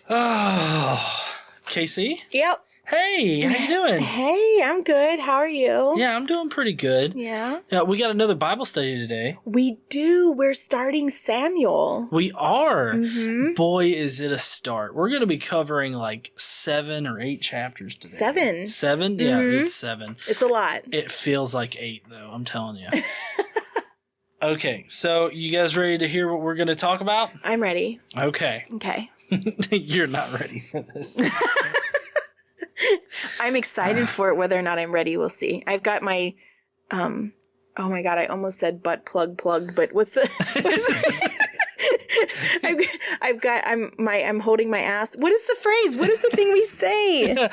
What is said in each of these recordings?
Oh, Casey? Yep. Hey, how you doing? Hey, I'm good. How are you? Yeah, I'm doing pretty good. Yeah. We got another Bible study today. We do. We're starting Samuel. We are. Mm-hmm. Boy, is it a start. We're going to be covering like 7 or 8 chapters today. 7. 7? Yeah, it's 7. It's a lot. It feels like 8, though, I'm telling you. Okay, so you guys ready to hear what we're going to talk about? I'm ready. Okay. Okay. You're not ready for this. I'm excited for it. Whether or not I'm ready, we'll see. I've got my, oh my God, I almost said butt plug, but what's the, I'm holding my ass. What is the phrase? What is the thing we say?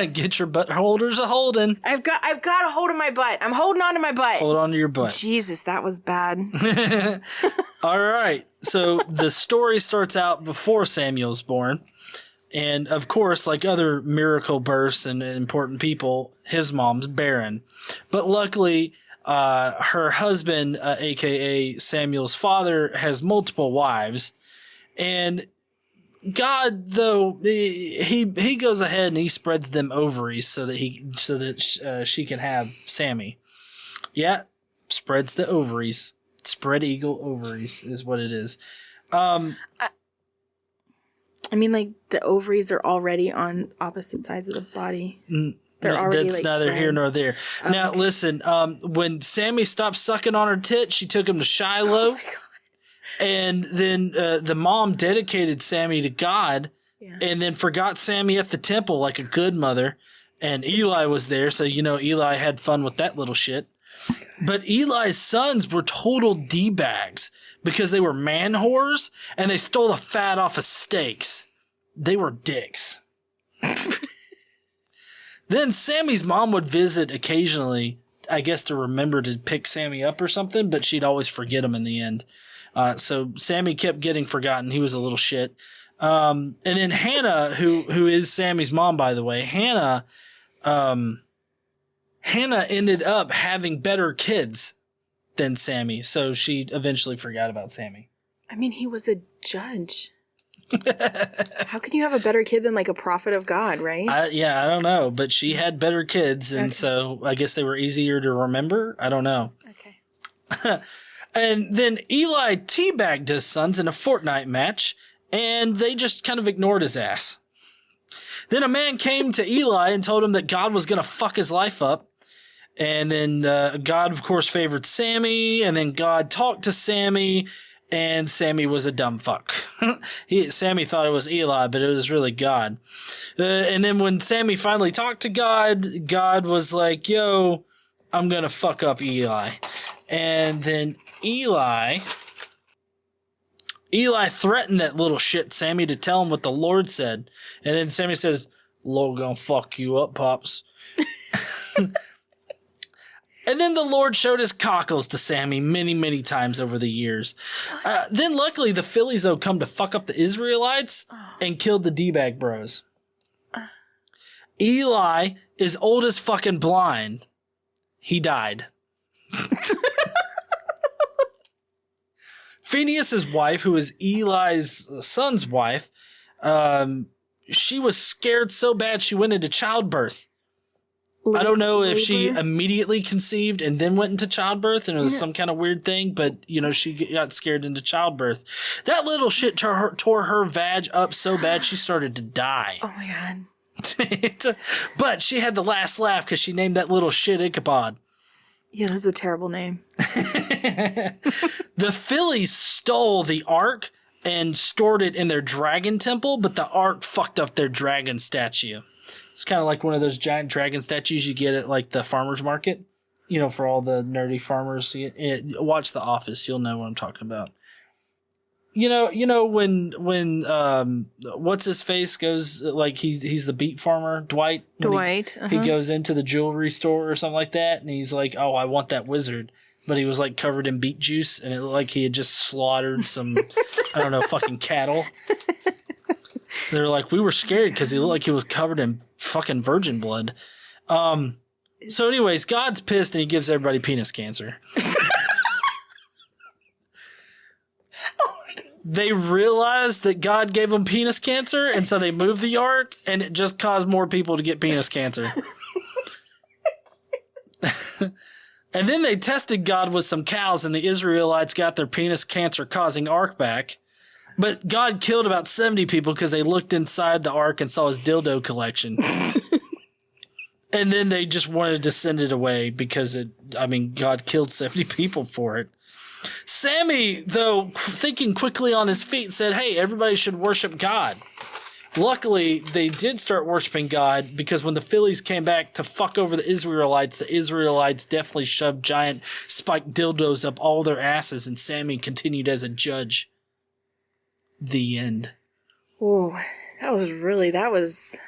Get your butt holders a holding. I've got a hold of my butt. I'm holding on to my butt. Hold on to your butt. Jesus, that was bad. All right. So the story starts out before Samuel's born. And of course, like other miracle births and important people, his mom's barren. But luckily, her husband, a.k.a. Samuel's father, has multiple wives. And God, though, he goes ahead and he spreads them ovaries so that she can have Sammy. Yeah, spreads the ovaries. Spread eagle ovaries is what it is. I mean, like, the ovaries are already on opposite sides of the body. They're already, that's like, neither spread. here nor there. Oh, now, okay. listen, when Sammy stopped sucking on her tit, she took him to Shiloh. Oh, my God. And then the mom dedicated Sammy to God, and then forgot Sammy at the temple like a good mother. And Eli was there, so, Eli had fun with that little shit. But Eli's sons were total D-bags because they were man whores and they stole the fat off of steaks. They were dicks. Then Sammy's mom would visit occasionally, I guess to remember to pick Sammy up or something, but she'd always forget him in the end. So Sammy kept getting forgotten. He was a little shit. And then Hannah, who is Sammy's mom, by the way, Hannah ended up having better kids than Sammy, so she eventually forgot about Sammy. I mean, he was a judge. How can you have a better kid than, like, a prophet of God, right? I don't know, but she had better kids, and so I guess they were easier to remember. I don't know. Okay. And then Eli teabagged his sons in a Fortnite match, and they just kind of ignored his ass. Then a man came to Eli and told him that God was going to fuck his life up. And then God, of course, favored Sammy. And then God talked to Sammy. And Sammy was a dumb fuck. Sammy thought it was Eli, but it was really God. And then when Sammy finally talked to God, God was like, yo, I'm going to fuck up Eli. And then Eli threatened that little shit Sammy to tell him what the Lord said. And then Sammy says, Lord gonna fuck you up, Pops. And then the Lord showed his cockles to Sammy many, many times over the years. Then luckily the Phillies, though, come to fuck up the Israelites and killed the D-bag bros. Eli is old as fucking blind. He died. Phineas's wife, who is Eli's son's wife, she was scared so bad she went into childbirth. I don't know if she immediately conceived and then went into childbirth and it was some kind of weird thing, but, she got scared into childbirth. That little shit tore her vag up so bad she started to die. Oh, my God. But she had the last laugh because she named that little shit Ichabod. Yeah, that's a terrible name. The Phillies stole the ark and stored it in their dragon temple, but the ark fucked up their dragon statue. It's kind of like one of those giant dragon statues you get at like the farmer's market, for all the nerdy farmers. Watch The Office, you'll know what I'm talking about. When what's his face goes, like he's the beet farmer, Dwight. He goes into the jewelry store or something like that, and he's like, "Oh, I want that wizard," but he was like covered in beet juice, and it looked like he had just slaughtered some, I don't know, fucking cattle. They're like, we were scared because he looked like he was covered in fucking virgin blood. So, anyways, God's pissed and he gives everybody penis cancer. they realized that God gave them penis cancer, and so they moved the ark, and it just caused more people to get penis cancer. And then they tested God with some cows, and the Israelites got their penis cancer-causing ark back. But God killed about 70 people because they looked inside the ark and saw his dildo collection. And then they just wanted to send it away because God killed 70 people for it. Sammy, though, thinking quickly on his feet, said, hey, everybody should worship God. Luckily, they did start worshiping God because when the Phillies came back to fuck over the Israelites definitely shoved giant spiked dildos up all their asses, and Sammy continued as a judge. The end. Oh, that was...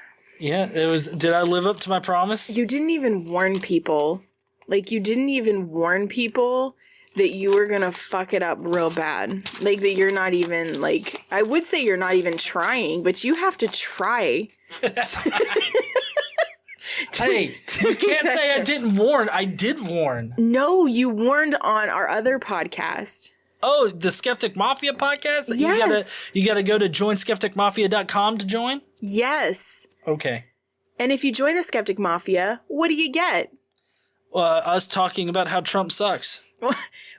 Yeah, it was. Did I live up to my promise? You didn't even warn people. Like, you didn't even warn people that you were gonna fuck it up real bad. Like, that you're not even, like... I would say you're not even trying, but you have to try. Hey, you can't say I didn't warn. I did warn. No, you warned on our other podcast. Oh, the Skeptic Mafia podcast? Yes. You gotta go to joinskepticmafia.com to join? Yes. Okay. And if you join the Skeptic Mafia, what do you get? Us talking about how Trump sucks.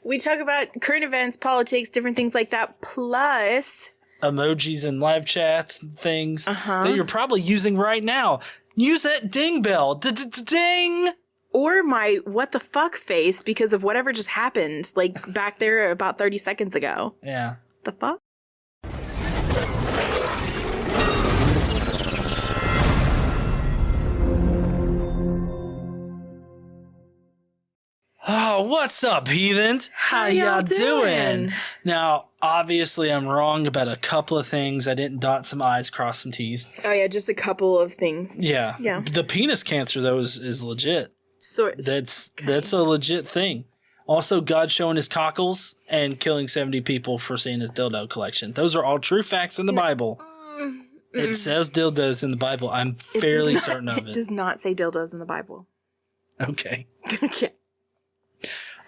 We talk about current events, politics, different things like that, plus... emojis and live chats and things that you're probably using right now. Use that ding bell. Ding! Or my what the fuck face because of whatever just happened, like back there about 30 seconds ago. Yeah. The fuck? Oh, what's up, heathens? How y'all doing? Now, obviously, I'm wrong about a couple of things. I didn't dot some I's, cross some T's. Oh, yeah, just a couple of things. Yeah. Yeah. The penis cancer, though, is legit. So That's a legit thing. Also, God showing his cockles and killing 70 people for seeing his dildo collection. Those are all true facts in the Bible. It says dildos in the Bible. I'm fairly certain of it. It does not say dildos in the Bible. Okay. Okay.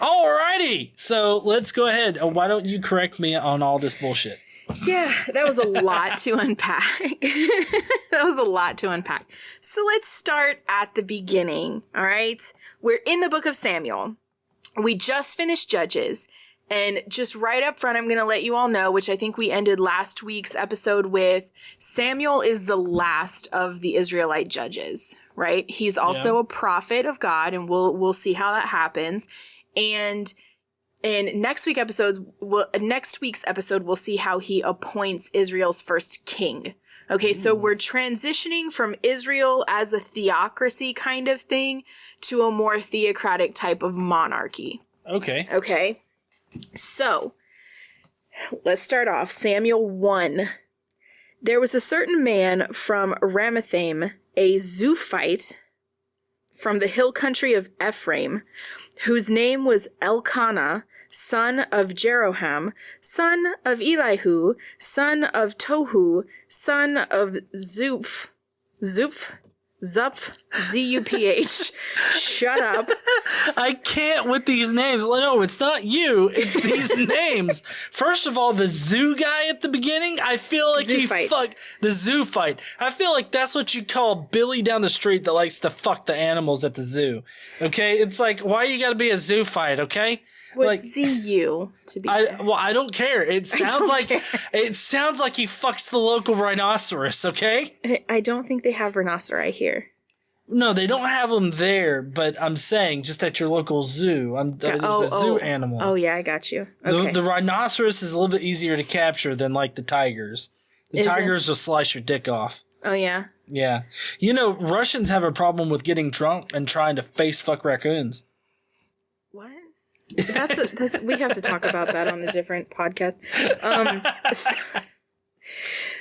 Alrighty. So let's go ahead. Why don't you correct me on all this bullshit? Yeah, that was a lot to unpack. So let's start at the beginning, all right? We're in the book of Samuel. We just finished Judges. And just right up front, I'm going to let you all know, which I think we ended last week's episode with, Samuel is the last of the Israelite judges, right? He's also a prophet of God, and we'll see how that happens. And in next week's episode, we'll see how he appoints Israel's first king. Okay, so we're transitioning from Israel as a theocracy kind of thing to a more theocratic type of monarchy. Okay. So, let's start off. Samuel 1. There was a certain man from Ramathaim, a Zophite, from the hill country of Ephraim, whose name was Elkanah, son of Jeroham, son of Elihu, son of Tohu, son of Zuph, Z-U-P-H. Shut up. I can't with these names. No, it's not you. It's these names. First of all, the zoo guy at the beginning, I feel like he fucked the zoo fight. I feel like that's what you call Billy down the street that likes to fuck the animals at the zoo. Okay? It's like, why you gotta be a zoo fight, okay? With like Z-U, to be fair. I don't care. It sounds like he fucks the local rhinoceros, okay? I don't think they have rhinoceri here. No, they don't have them there, but I'm saying just at your local zoo. It's a zoo animal. Oh, yeah, I got you. Okay. The rhinoceros is a little bit easier to capture than, like, the tigers. The tigers will slice your dick off. Oh, yeah? Yeah. You know, Russians have a problem with getting drunk and trying to face fuck raccoons. What? That's we have to talk about that on a different podcast.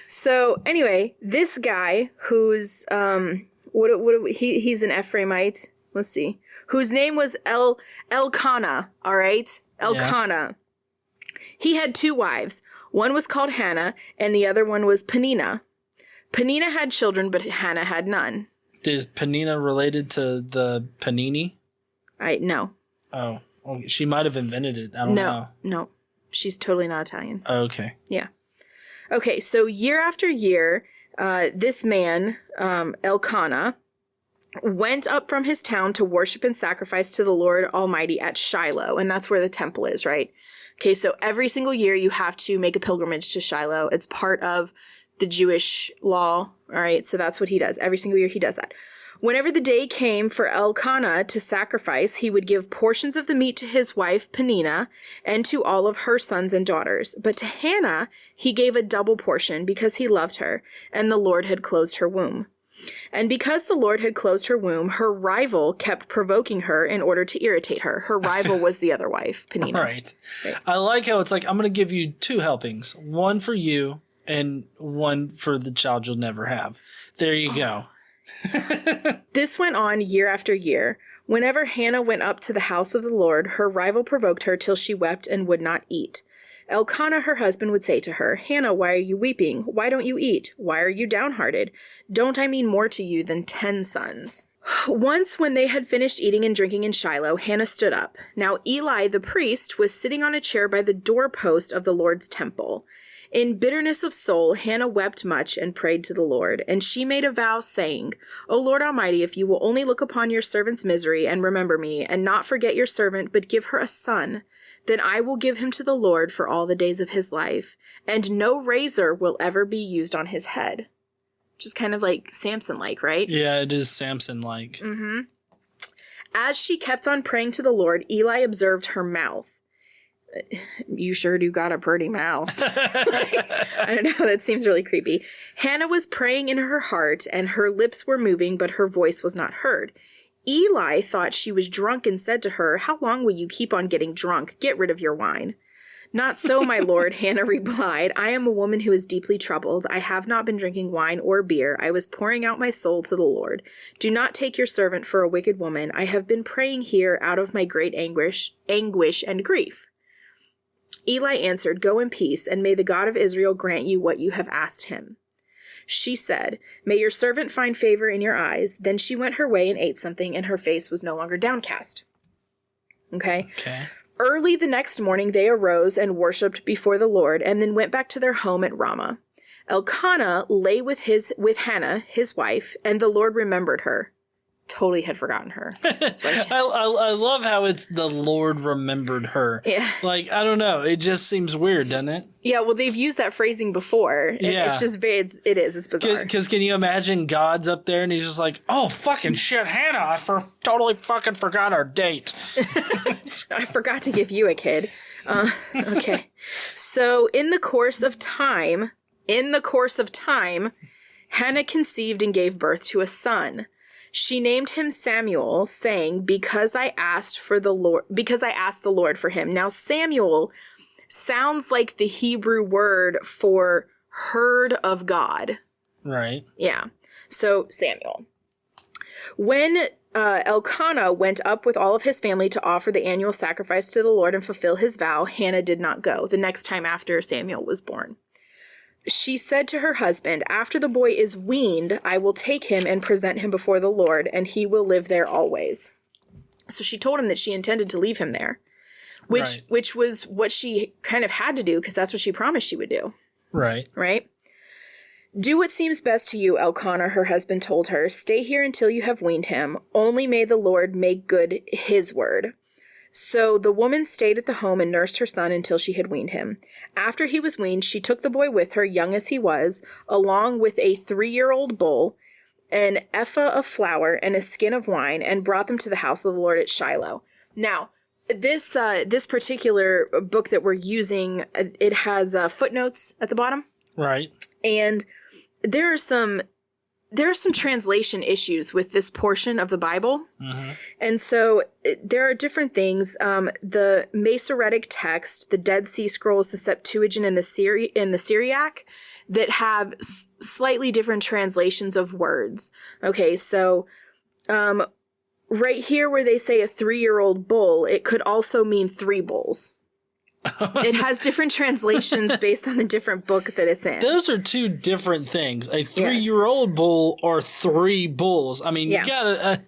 So anyway, this guy who's he's an Ephraimite. Let's see. Whose name was Elkanah, all right? Elkanah. Yeah. He had 2 wives. One was called Hannah and the other one was Peninnah. Peninnah had children, but Hannah had none. Is Peninnah related to the panini? No. Oh. Well, she might have invented it. I don't know. No. She's totally not Italian. Okay. Yeah. Okay, so year after year, this man, Elkanah, went up from his town to worship and sacrifice to the Lord Almighty at Shiloh. And that's where the temple is, right? Okay, so every single year you have to make a pilgrimage to Shiloh. It's part of the Jewish law. All right, so that's what he does. Every single year he does that. Whenever the day came for Elkanah to sacrifice, he would give portions of the meat to his wife Peninnah and to all of her sons and daughters. But to Hannah he gave a double portion because he loved her, and the Lord had closed her womb. And because the Lord had closed her womb, her rival kept provoking her in order to irritate her. Her rival was the other wife, Peninnah. Right. I like how it's like, I'm going to give you 2 helpings. One for you and one for the child you'll never have. There you go. This went on year after year. Whenever Hannah went up to the house of the Lord, her rival provoked her till she wept and would not eat. Elkanah, her husband, would say to her, Hannah, why are you weeping? Why don't you eat? Why are you downhearted? Don't I mean more to you than 10 sons? Once, when they had finished eating and drinking in Shiloh, Hannah stood up. Now Eli the priest was sitting on a chair by the doorpost of the Lord's temple. In bitterness of soul, Hannah wept much and prayed to the Lord. And she made a vow, saying, O Lord Almighty, if you will only look upon your servant's misery and remember me, and not forget your servant, but give her a son, then I will give him to the Lord for all the days of his life, and no razor will ever be used on his head. Which is kind of like Samson-like, right? Yeah, it is Samson-like. Mm-hmm. As she kept on praying to the Lord, Eli observed her mouth. You sure do got a pretty mouth. I don't know, that seems really creepy. Hannah was praying in her heart, and her lips were moving, but her voice was not heard. Eli thought she was drunk and said to her, How long will you keep on getting drunk? Get rid of your wine. Not so, my lord, Hannah replied. I am a woman who is deeply troubled. I have not been drinking wine or beer. I was pouring out my soul to the Lord. Do not take your servant for a wicked woman. I have been praying here out of my great anguish and grief. Eli answered, Go in peace, and may the God of Israel grant you what you have asked him. She said, May your servant find favor in your eyes. Then she went her way and ate something, and her face was no longer downcast. Okay. Early the next morning they arose and worshipped before the Lord, and then went back to their home at Ramah. Elkanah lay with Hannah, his wife, and the Lord remembered her. Totally had forgotten her. That's why I love how it's the Lord remembered her. Yeah. Like, I don't know. It just seems weird, doesn't it? Yeah, well, they've used that phrasing before. And yeah. It's just it's bizarre. Because can you imagine God's up there and he's just like, oh, fucking shit, Hannah, I totally fucking forgot our date. I forgot to give you a kid. Okay. So in the course of time, Hannah conceived and gave birth to a son. She named him Samuel, saying, because I asked the Lord for him. Now, Samuel sounds like the Hebrew word for heard of God. Right. Yeah. So, Samuel. When Elkanah went up with all of his family to offer the annual sacrifice to the Lord and fulfill his vow, Hannah did not go the next time after Samuel was born. She said to her husband, After the boy is weaned, I will take him and present him before the Lord, and he will live there always. So she told him that she intended to leave him there, which was what she kind of had to do, because that's what she promised she would do. Right. Right? Do what seems best to you, Elkanah, her husband told her. Stay here until you have weaned him. Only may the Lord make good his word. So the woman stayed at the home and nursed her son until she had weaned him. After he was weaned, she took the boy with her, young as he was, along with a 3-year-old bull, an ephah of flour, and a skin of wine, and brought them to the house of the Lord at Shiloh. Now, this particular book that we're using, it has footnotes at the bottom. Right. And there are some translation issues with this portion of the Bible. Mm-hmm. And so there are different things. The Masoretic text, the Dead Sea Scrolls, the Septuagint, and the Syriac that have slightly different translations of words. Okay, so right here where they say a 3-year-old bull, it could also mean 3 bulls. It has different translations based on the different book that it's in. Those are 2 different things. A 3-year-old bull or 3 bulls. I mean, you gotta...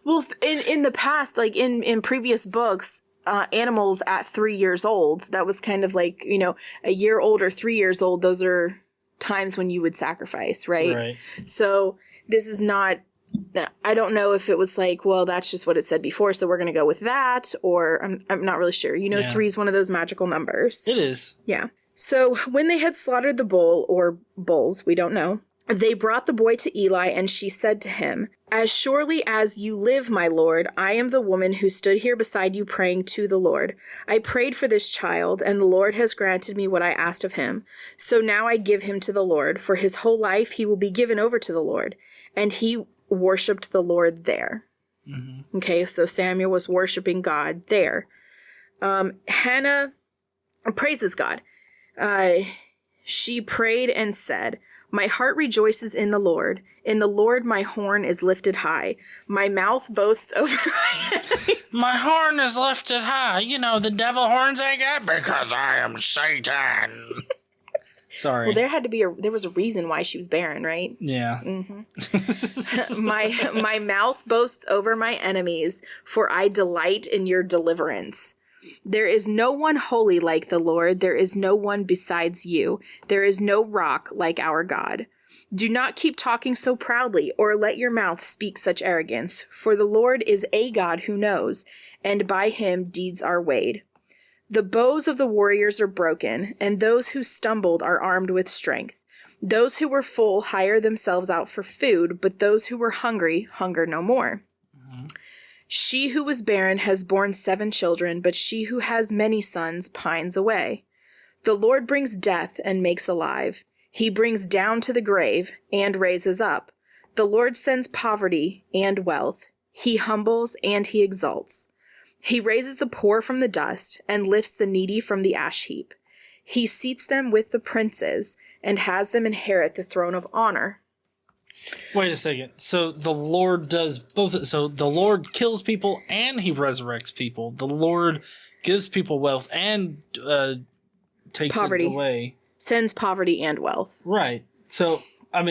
Well, in the past, like in previous books, animals at 3 years old. That was kind of like, a year old or 3 years old. Those are times when you would sacrifice, right? Right. So this is not, I don't know if it was like, well, that's just what it said before, so we're going to go with that, or I'm not really sure. 3 is one of those magical numbers. It is. Yeah. So when they had slaughtered the bull, or bulls, we don't know, they brought the boy to Eli, and she said to him, "As surely as you live, my lord, I am the woman who stood here beside you praying to the Lord. I prayed for this child, and the Lord has granted me what I asked of him. So now I give him to the Lord. For his whole life he will be given over to the Lord." And he worshipped the Lord there. Mm-hmm. Okay, so Samuel was worshiping God there. Hannah praises God. She prayed and said, "My heart rejoices in the Lord. In the Lord my horn is lifted high. My mouth boasts over my enemies." My horn is lifted high. The devil horns I got because I am Satan. Sorry. Well, there was a reason why she was barren, right? Yeah. Mm-hmm. My mouth boasts over my enemies, for I delight in your deliverance. There is no one holy like the Lord. There is no one besides you. There is no rock like our God. Do not keep talking so proudly, or let your mouth speak such arrogance. For the Lord is a God who knows, and by him deeds are weighed. The bows of the warriors are broken, and those who stumbled are armed with strength. Those who were full hire themselves out for food, but those who were hungry hunger no more. Mm-hmm. She who was barren has borne 7 children, but she who has many sons pines away. The Lord brings death and makes alive. He brings down to the grave and raises up. The Lord sends poverty and wealth. He humbles and he exalts. He raises the poor from the dust and lifts the needy from the ash heap. He seats them with the princes and has them inherit the throne of honor. Wait a second. So the Lord does both. So the Lord kills people and he resurrects people. The Lord gives people wealth and takes poverty. it away. Sends poverty and wealth. Right. So,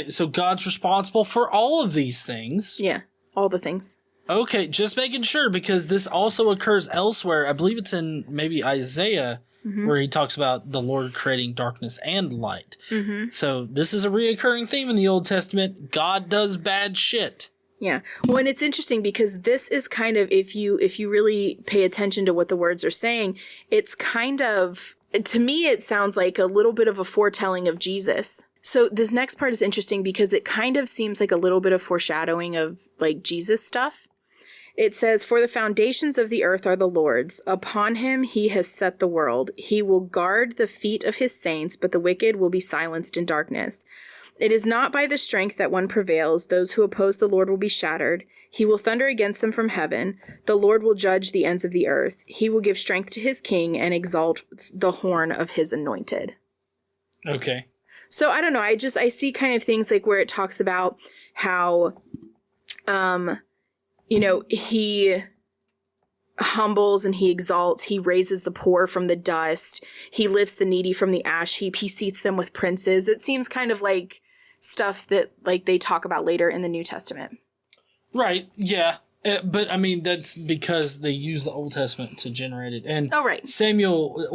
so God's responsible for all of these things. Yeah, all the things. Okay, just making sure, because this also occurs elsewhere. I believe it's in maybe Isaiah, where he talks about the Lord creating darkness and light. Mm-hmm. So this is a reoccurring theme in the Old Testament. God does bad shit. Yeah. Well, and it's interesting because this is kind of, if you really pay attention to what the words are saying, it's kind of, to me, it sounds like a little bit of a foretelling of Jesus. So this next part is interesting because it kind of seems like a little bit of foreshadowing of like Jesus stuff. It says, "For the foundations of the earth are the Lord's. Upon him he has set the world. He will guard the feet of his saints, but the wicked will be silenced in darkness. It is not by the strength that one prevails. Those who oppose the Lord will be shattered. He will thunder against them from heaven. The Lord will judge the ends of the earth. He will give strength to his king and exalt the horn of his anointed." Okay. So I don't know. I see kind of things like where it talks about how, he humbles and he exalts. He raises the poor from the dust. He lifts the needy from the ash heap. He seats them with princes. It seems kind of like stuff that like they talk about later in the New Testament. Right. Yeah. But that's because they use the Old Testament to generate it. And right. Samuel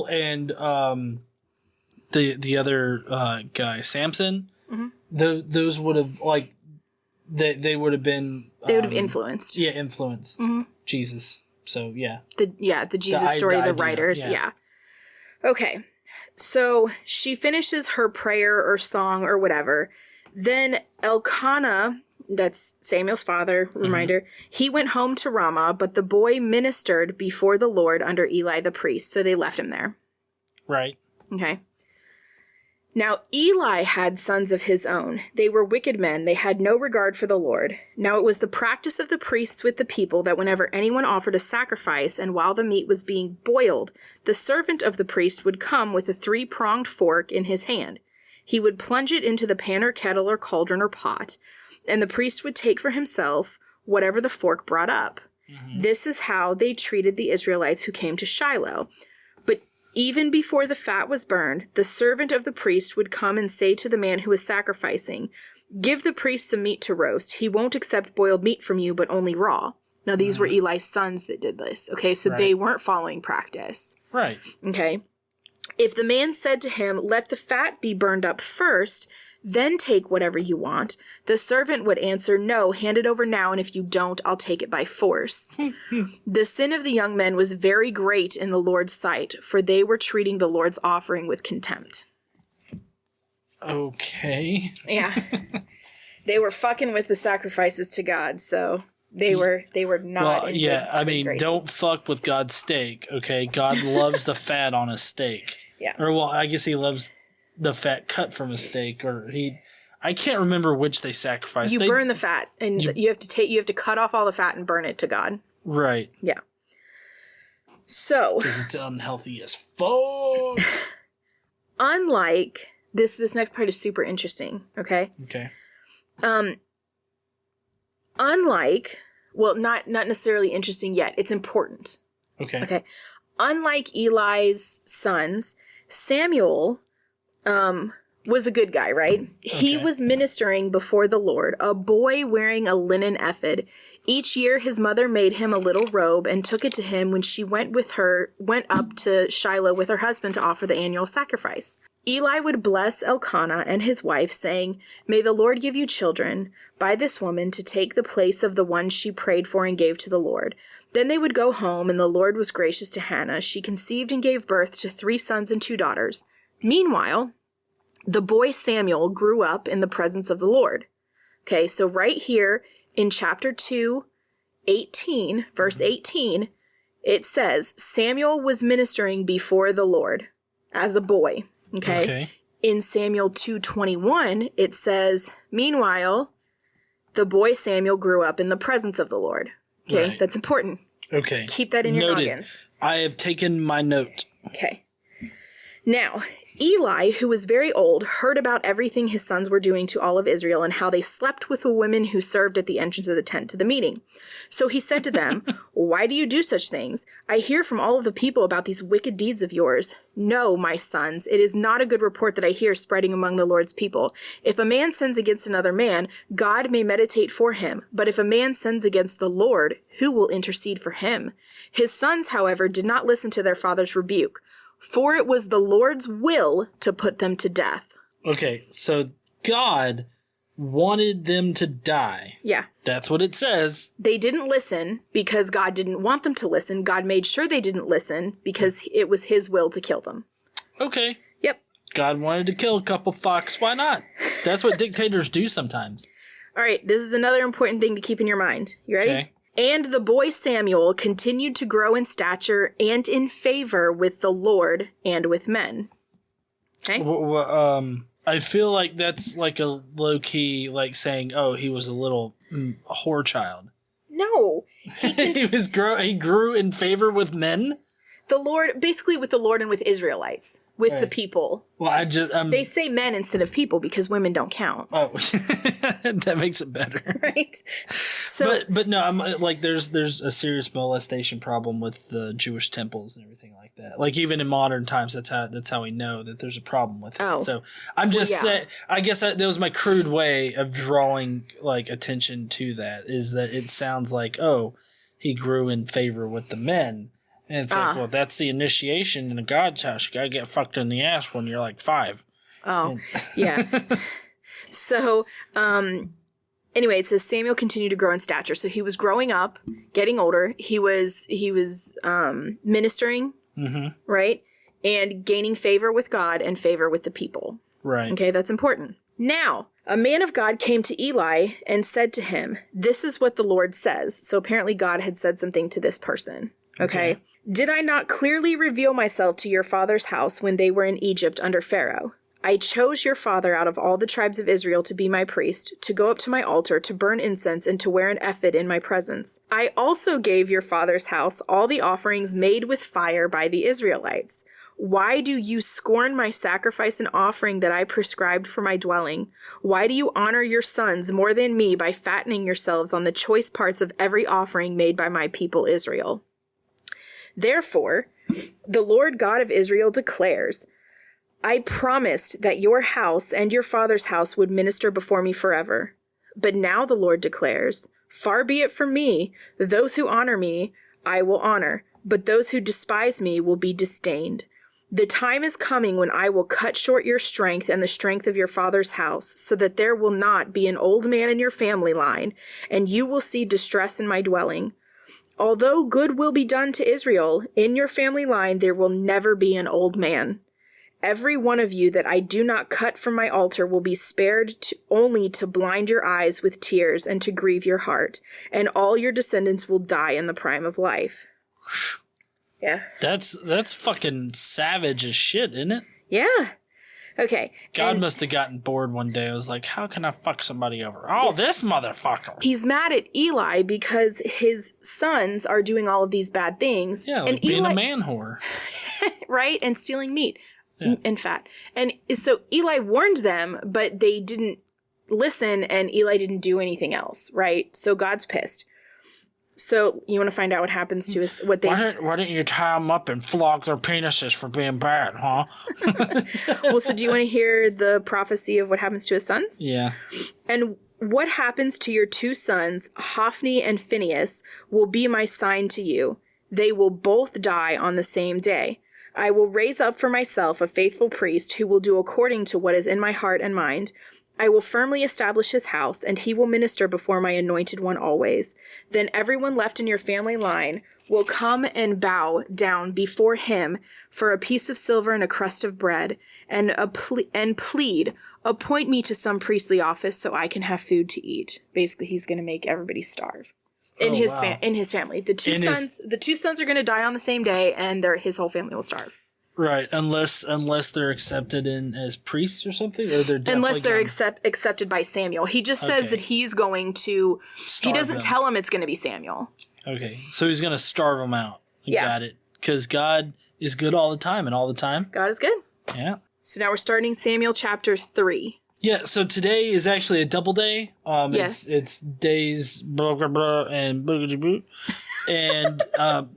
and the other guy, Samson, those would have they would have been. They would have influenced. Yeah, influenced Jesus. So yeah. The Jesus story, the writers. Yeah. Okay. So she finishes her prayer or song or whatever. Then Elkanah, that's Samuel's father, reminder, he went home to Ramah, but the boy ministered before the Lord under Eli the priest. So they left him there. Right. Okay. Now Eli had sons of his own. They were wicked men. They had no regard for the Lord. Now it was the practice of the priests with the people that whenever anyone offered a sacrifice, and while the meat was being boiled, the servant of the priest would come with a 3-pronged fork in his hand. He would plunge it into the pan or kettle or cauldron or pot, and the priest would take for himself whatever the fork brought up. Mm-hmm. This is how they treated the Israelites who came to Shiloh. Even before the fat was burned, the servant of the priest would come and say to the man who was sacrificing, "Give the priest some meat to roast. He won't accept boiled meat from you, but only raw." Now, these were Eli's sons that did this. Okay, so they weren't following practice. Right. Okay. If the man said to him, let the fat be burned up first, then take whatever you want, the servant would answer, no, hand it over now, and if you don't, I'll take it by force. The sin of the young men was very great in the Lord's sight, for they were treating the Lord's offering with contempt. Okay. Yeah. They were fucking with the sacrifices to God, so they were not. Well, yeah, I mean, don't fuck with God's steak, okay? God loves the fat on a steak. Yeah. Or, well, I guess he loves the fat cut from a steak, or I can't remember which they sacrificed. You burn the fat, and you have to cut off all the fat and burn it to God. Right. Yeah. So. Because it's unhealthy as fuck. Unlike this next part is super interesting. Okay. Okay. Unlike, well, not necessarily interesting yet. It's important. Okay. Okay. Unlike Eli's sons, Samuel was a good guy, right? Okay. He was ministering before the Lord, a boy wearing a linen ephod. Each year his mother made him a little robe and took it to him when she went up to Shiloh with her husband to offer the annual sacrifice. Eli would bless Elkanah and his wife, saying, may the Lord give you children by this woman to take the place of the one she prayed for and gave to the Lord. Then they would go home, and the Lord was gracious to Hannah. She conceived and gave birth to 3 sons and 2 daughters. Meanwhile, the boy Samuel grew up in the presence of the Lord. Okay, so right here in chapter 2, 18, verse 18, it says, Samuel was ministering before the Lord as a boy. Okay. In Samuel 2:21, it says, meanwhile, the boy Samuel grew up in the presence of the Lord. Okay, that's important. Okay. Keep that in your noggins. I have taken my note. Okay. Now, Eli, who was very old, heard about everything his sons were doing to all of Israel and how they slept with the women who served at the entrance of the tent to the meeting. So he said to them, why do you do such things? I hear from all of the people about these wicked deeds of yours. No, my sons, it is not a good report that I hear spreading among the Lord's people. If a man sins against another man, God may meditate for him. But if a man sins against the Lord, who will intercede for him? His sons, however, did not listen to their father's rebuke. For it was the Lord's will to put them to death. Okay, so God wanted them to die. Yeah. That's what it says. They didn't listen because God didn't want them to listen. God made sure they didn't listen because it was his will to kill them. Okay. Yep. God wanted to kill a couple fucks. Why not? That's what dictators do sometimes. All right, this is another important thing to keep in your mind. You ready? Okay. And the boy Samuel continued to grow in stature and in favor with the Lord and with men. Okay. I feel like that's like a low-key, like saying, oh, he was a little whore child. No. He grew in favor with men? The Lord, basically with the Lord and with Israelites. With the people. Well, they say men instead of people because women don't count. Oh, that makes it better, right? So, but no, I'm like there's a serious molestation problem with the Jewish temples and everything like that. Like even in modern times, that's how we know that there's a problem with it. Oh. So I'm just saying. I guess that was my crude way of drawing like attention to that. Is that it sounds like he grew in favor with the men. And it's like, well, that's the initiation in a God's house. You gotta get fucked in the ass when you're like 5. Oh, yeah. So, anyway, it says Samuel continued to grow in stature. So he was growing up, getting older. He was ministering, right? And gaining favor with God and favor with the people. Right. Okay, that's important. Now, a man of God came to Eli and said to him, this is what the Lord says. So apparently God had said something to this person. Okay. Did I not clearly reveal myself to your father's house when they were in Egypt under Pharaoh? I chose your father out of all the tribes of Israel to be my priest, to go up to my altar, to burn incense, and to wear an ephod in my presence. I also gave your father's house all the offerings made with fire by the Israelites. Why do you scorn my sacrifice and offering that I prescribed for my dwelling? Why do you honor your sons more than me by fattening yourselves on the choice parts of every offering made by my people Israel? Therefore, the Lord God of Israel declares, I promised that your house and your father's house would minister before me forever. But now the Lord declares, Far be it from me. Those who honor me, I will honor, but those who despise me will be disdained. The time is coming when I will cut short your strength and the strength of your father's house, so that there will not be an old man in your family line, and you will see distress in my dwelling. Although good will be done to Israel, in your family line there will never be an old man. Every one of you that I do not cut from my altar will be spared only to blind your eyes with tears and to grieve your heart, and all your descendants will die in the prime of life. Yeah. That's fucking savage as shit, isn't it? Yeah. Okay. God must have gotten bored one day. I was like, how can I fuck somebody over? Oh, this motherfucker. He's mad at Eli because his sons are doing all of these bad things. Yeah, like and being Eli, a man whore. right? And stealing meat and fat. And so Eli warned them, but they didn't listen, and Eli didn't do anything else, right? So God's pissed. So you want to find out what happens to us? What they why didn't you tie them up and flog their penises for being bad, huh? Well, so do you want to hear the prophecy of what happens to his sons? Yeah. And what happens to your two sons, Hophni and Phinehas, will be my sign to you. They will both die on the same day. I will raise up for myself a faithful priest who will do according to what is in my heart and mind. I will firmly establish his house, and he will minister before my anointed one always. Then everyone left in your family line will come and bow down before him for a piece of silver and a crust of bread, and plead, appoint me to some priestly office so I can have food to eat. Basically, he's going to make everybody starve. In his family. The two sons are going to die on the same day, and his whole family will starve. Right, unless they're accepted in as priests or something, or they're accepted by Samuel. He just says that he's going to. He doesn't tell him it's going to be Samuel. Okay, so he's going to starve them out. Got it. Because God is good all the time, and all the time God is good. Yeah. So now we're starting Samuel chapter 3. Yeah. So today is actually a double day. Yes. It's days blah blah blah and boogity boot. And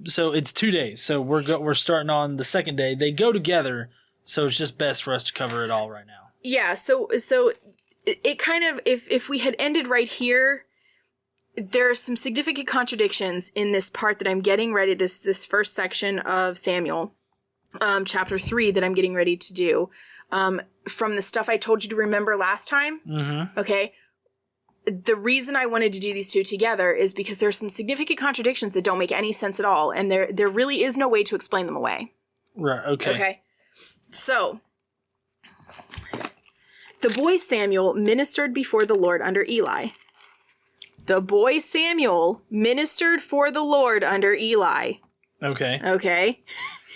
so it's 2 days. So we're starting on the second day. They go together, so it's just best for us to cover it all right now. Yeah. So it kind of if we had ended right here, there are some significant contradictions in this part that I'm getting ready. This first section of Samuel, chapter 3 that I'm getting ready to do, from the stuff I told you to remember last time. Mm-hmm. Okay. The reason I wanted to do these two together is because there's some significant contradictions that don't make any sense at all, and there really is no way to explain them away. Right, okay. Okay. So, the boy Samuel ministered before the Lord under Eli. The boy Samuel ministered for the Lord under Eli. Okay. Okay.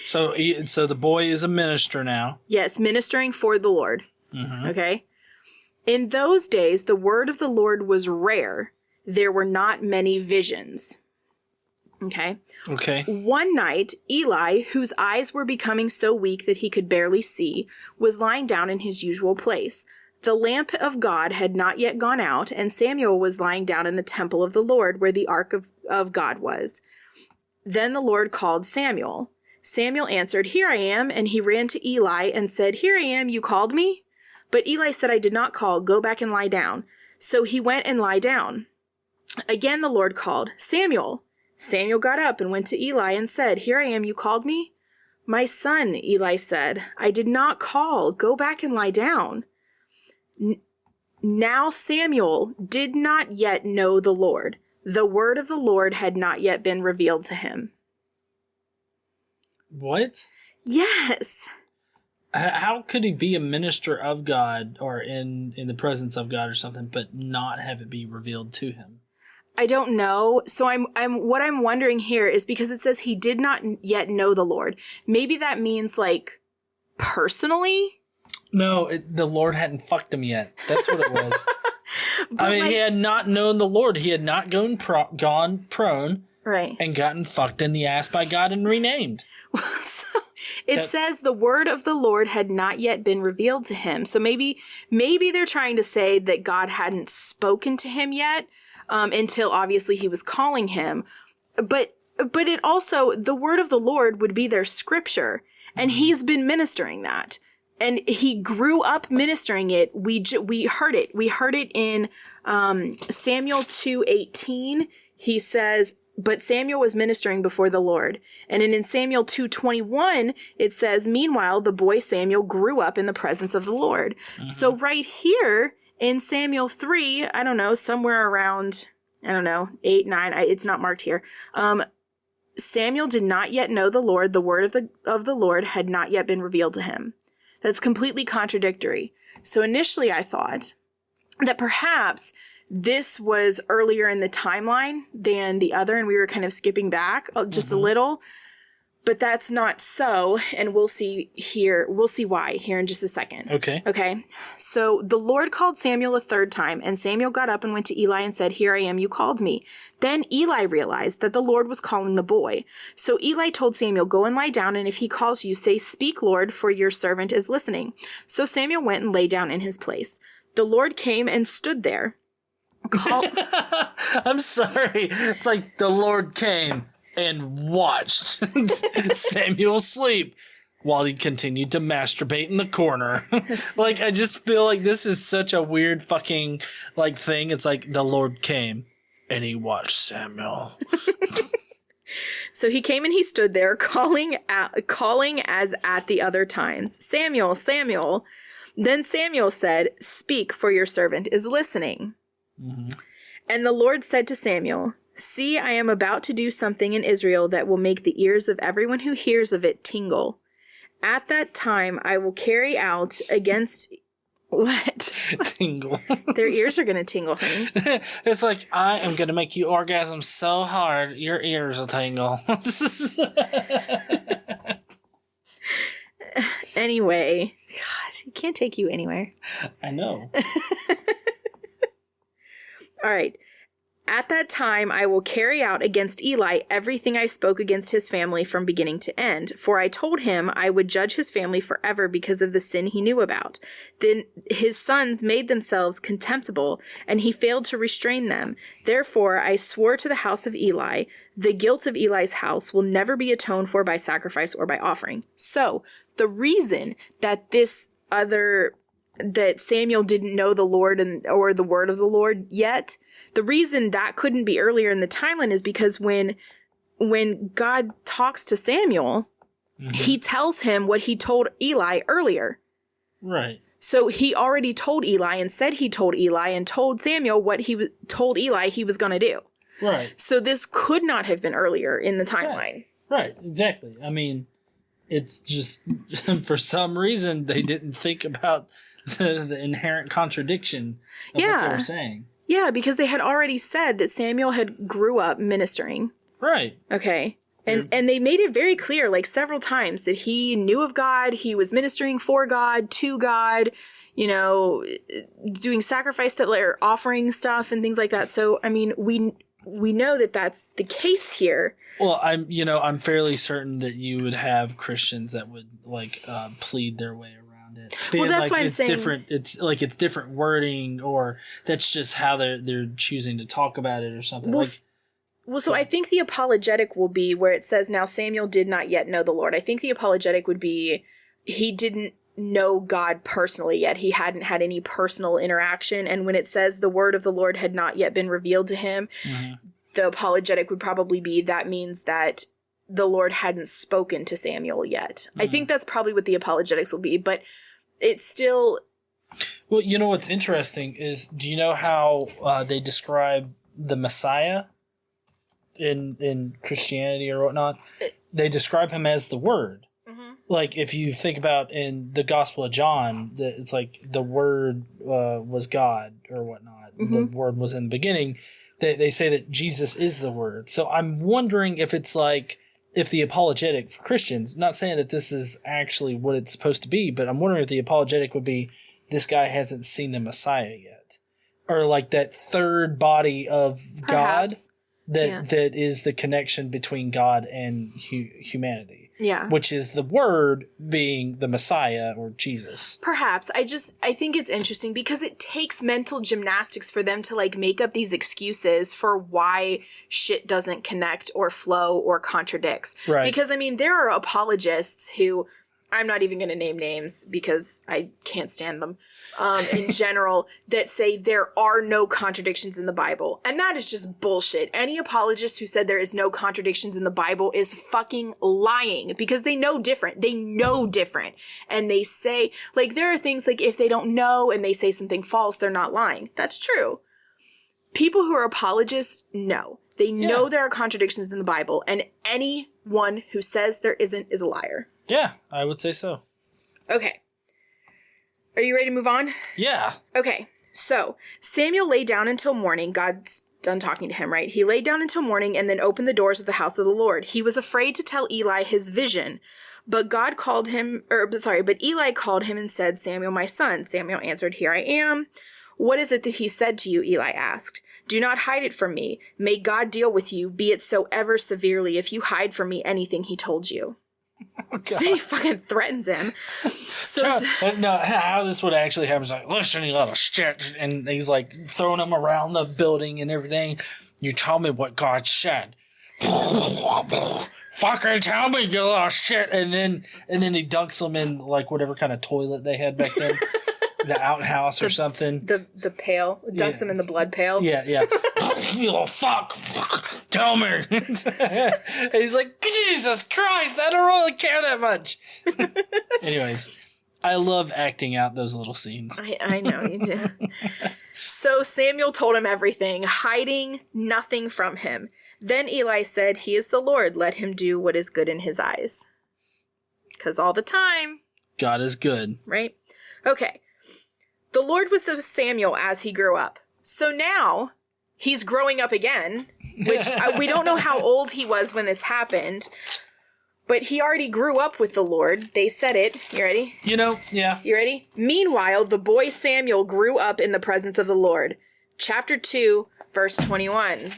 So the boy is a minister now. Yes, ministering for the Lord. Mm-hmm. Okay. In those days, the word of the Lord was rare. There were not many visions. Okay. Okay. One night, Eli, whose eyes were becoming so weak that he could barely see, was lying down in his usual place. The lamp of God had not yet gone out, and Samuel was lying down in the temple of the Lord where the ark of God was. Then the Lord called Samuel. Samuel answered, "Here I am," and he ran to Eli and said, "Here I am, you called me?" But Eli said, "I did not call. Go back and lie down." So he went and lay down. Again the Lord called, "Samuel." Samuel got up and went to Eli and said, "Here I am, you called me?" "My son," Eli said, "I did not call. Go back and lie down." Now Samuel did not yet know the Lord. The word of the Lord had not yet been revealed to him. What? Yes. How could he be a minister of God or in the presence of God or something, but not have it be revealed to him? I don't know. So what I'm wondering here is because it says he did not yet know the Lord. Maybe that means like personally? No, the Lord hadn't fucked him yet. That's what it was. I mean, like, he had not known the Lord. He had not gone prone, right, and gotten fucked in the ass by God and renamed. So it says the word of the Lord had not yet been revealed to him. So maybe they're trying to say that God hadn't spoken to him yet until obviously he was calling him. But it also, the word of the Lord would be their scripture, and he's been ministering that. and he grew up ministering it. We heard it. We heard it in Samuel 2:18. He says, but Samuel was ministering before the Lord. And in Samuel 2:21, it says, meanwhile, the boy Samuel grew up in the presence of the Lord. So right here in Samuel 3, I don't know, somewhere around, 8, 9, it's not marked here. Samuel did not yet know the Lord. The word of the Lord had not yet been revealed to him. That's completely contradictory. So initially I thought that perhaps this was earlier in the timeline than the other, and we were kind of skipping back just a little. But that's not so, and we'll see why here in just a second. Okay. So the Lord called Samuel a third time, and Samuel got up and went to Eli and said, here I am, you called me. Then Eli realized that the Lord was calling the boy. So Eli told Samuel, go and lie down, and if he calls you, say, speak, Lord, for your servant is listening. So Samuel went and lay down in his place. The Lord came and stood there. I'm sorry. It's like the Lord came and watched Samuel sleep while he continued to masturbate in the corner. Like, I just feel like this is such a weird fucking like thing. It's like the Lord came and he watched Samuel. So he came and he stood there calling as at the other times, Samuel, Samuel. Then Samuel said, speak, for your servant is listening. And the Lord said to Samuel, see, I am about to do something in Israel that will make the ears of everyone who hears of it tingle. At that time, I will carry out against... What? Tingle. Their ears are going to tingle, honey. It's like, I am going to make you orgasm so hard, your ears will tingle. Anyway, God, he can't take you anywhere. I know. All right. At that time, I will carry out against Eli everything I spoke against his family from beginning to end. For I told him I would judge his family forever because of the sin he knew about. Then his sons made themselves contemptible, and he failed to restrain them. Therefore, I swore to the house of Eli, the guilt of Eli's house will never be atoned for by sacrifice or by offering. So, the reason that that Samuel didn't know the Lord or the word of the Lord yet, the reason that couldn't be earlier in the timeline is because when God talks to Samuel, he tells him what he told Eli earlier. Right. So he already told Eli and said he told Eli and told Samuel what he told Eli he was going to do. Right. So this could not have been earlier in the timeline. Right. Exactly. I mean, it's just for some reason they didn't think about the inherent contradiction of what they were saying. Yeah, because they had already said that Samuel had grew up ministering. Right. Okay. And they made it very clear, like several times, that he knew of God, he was ministering for God, to God, doing sacrifice stuff, or offering stuff and things like that. So, I mean, we know that that's the case here. Well, I'm fairly certain that you would have Christians that would plead their way around it. Well, that's why I'm it's saying different. It's different wording, or that's just how they're choosing to talk about it, or something. So I think the apologetic will be where it says, now Samuel did not yet know the Lord. I think the apologetic would be he didn't know God personally yet. He hadn't had any personal interaction. And when it says the word of the Lord had not yet been revealed to him, the apologetic would probably be that means that the Lord hadn't spoken to Samuel yet. I think that's probably what the apologetics will be, but it's still... Well, what's interesting is, do you know how they describe the Messiah in Christianity or whatnot? They describe him as the Word. Like, if you think about in the Gospel of John, it's like the Word was God or whatnot. The Word was in the beginning. They say that Jesus is the Word. So I'm wondering if it's like, if the apologetic for Christians, not saying that this is actually what it's supposed to be, but I'm wondering if the apologetic would be, this guy hasn't seen the Messiah yet. Or like that third body of Perhaps. God that is the connection between God and humanity. Yeah. Which is the Word being the Messiah or Jesus. Perhaps. I think it's interesting because it takes mental gymnastics for them to make up these excuses for why shit doesn't connect or flow or contradicts. Right. Because, I mean, there are apologists who I'm not even going to name names because I can't stand them, in general, that say there are no contradictions in the Bible. And that is just bullshit. Any apologist who said there is no contradictions in the Bible is fucking lying, because they know different. They know different. And they say, like, there are things like if they don't know and they say something false, they're not lying. That's true. People who are apologists, no. They know there are contradictions in the Bible, and anyone who says there isn't is a liar. Yeah, I would say so. Okay. Are you ready to move on? Yeah. Okay. So Samuel lay down until morning. God's done talking to him, right? He laid down until morning and then opened the doors of the house of the Lord. He was afraid to tell Eli his vision, but Eli called him and said, Samuel, my son. Samuel answered, here I am. What is it that he said to you? Eli asked. Do not hide it from me. May God deal with you, be it so ever severely, if you hide from me anything he told you. Oh, so he fucking threatens him. So no, how this would actually happen is like, listen, you little shit, and he's like throwing him around the building and everything. You tell me what God said. Fucking tell me, you little shit, and then he dunks him in like whatever kind of toilet they had back then. The outhouse or something. The pail. Dunks him in the blood pail. Yeah. You little fuck. Tell me. And he's like, Jesus Christ, I don't really care that much. Anyways, I love acting out those little scenes. I know you do. So Samuel told him everything, hiding nothing from him. Then Eli said, he is the Lord. Let him do what is good in his eyes. Because all the time. God is good. Right? Okay. The Lord was with Samuel as he grew up. So now he's growing up again, which we don't know how old he was when this happened, but he already grew up with the Lord. They said it. You ready? Yeah. You ready? Meanwhile, the boy Samuel grew up in the presence of the Lord. Chapter 2, verse 21.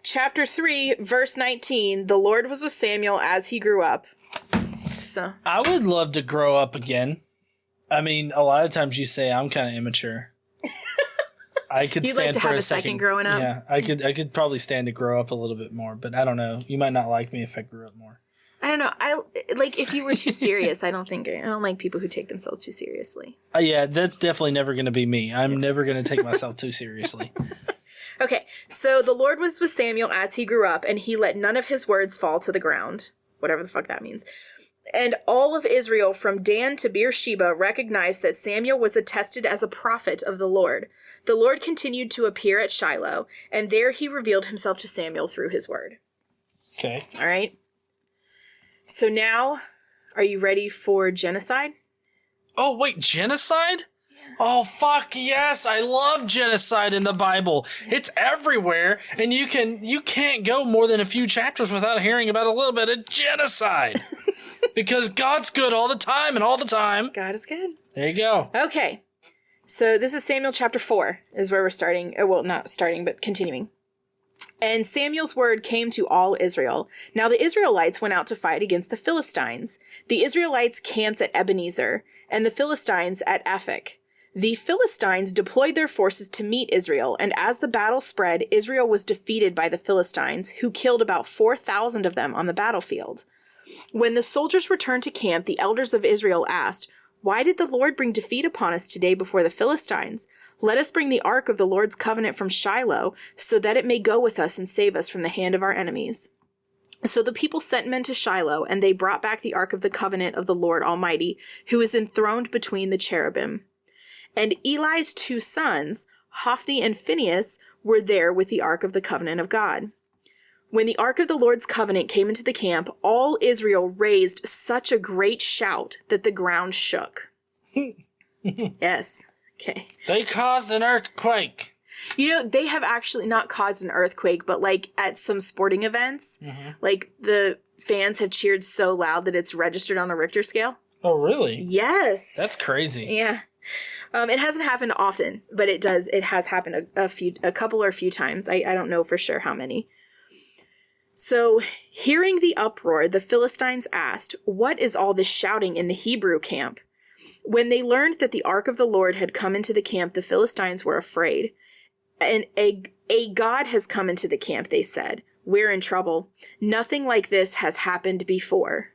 Chapter 3, verse 19. The Lord was with Samuel as he grew up. So I would love to grow up again. I mean, a lot of times you say I'm kind of immature. I could You'd stand like to for have a a second growing up? Yeah, I could probably stand to grow up a little bit more, but I don't know. You might not like me if I grew up more. I don't know. I like if you were too serious. I don't like people who take themselves too seriously. Yeah, that's definitely never going to be me. I'm never going to take myself too seriously. Okay, so the Lord was with Samuel as he grew up, and he let none of his words fall to the ground. Whatever the fuck that means. And all of Israel from Dan to Beersheba recognized that Samuel was attested as a prophet of the Lord. The Lord continued to appear at Shiloh, and there he revealed himself to Samuel through his word. Okay. All right. So now, are you ready for genocide? Oh, wait, genocide? Yeah. Oh, fuck, yes. I love genocide in the Bible. It's everywhere, and you can't go more than a few chapters without hearing about a little bit of genocide. Because God's good all the time and all the time. God is good. There you go. Okay. So this is Samuel chapter 4 is where we're starting. Well, not starting, but continuing. And Samuel's word came to all Israel. Now the Israelites went out to fight against the Philistines. The Israelites camped at Ebenezer, and the Philistines at Aphek. The Philistines deployed their forces to meet Israel, and as the battle spread, Israel was defeated by the Philistines, who killed about 4,000 of them on the battlefield. When the soldiers returned to camp, the elders of Israel asked, why did the Lord bring defeat upon us today before the Philistines? Let us bring the ark of the Lord's covenant from Shiloh, so that it may go with us and save us from the hand of our enemies. So the people sent men to Shiloh, and they brought back the ark of the covenant of the Lord Almighty, who is enthroned between the cherubim. And Eli's 2 sons, Hophni and Phinehas, were there with the ark of the covenant of God. When the ark of the Lord's covenant came into the camp, all Israel raised such a great shout that the ground shook. Yes. Okay. They caused an earthquake. You know, they have actually not caused an earthquake, but like at some sporting events, like the fans have cheered so loud that it's registered on the Richter scale. Oh, really? Yes. That's crazy. Yeah. It hasn't happened often, but it does. It has happened a couple or a few times. I don't know for sure how many. So, hearing the uproar, the Philistines asked, what is all this shouting in the Hebrew camp? When they learned that the ark of the Lord had come into the camp, the Philistines were afraid. And a god has come into the camp, they said. We're in trouble. Nothing like this has happened before.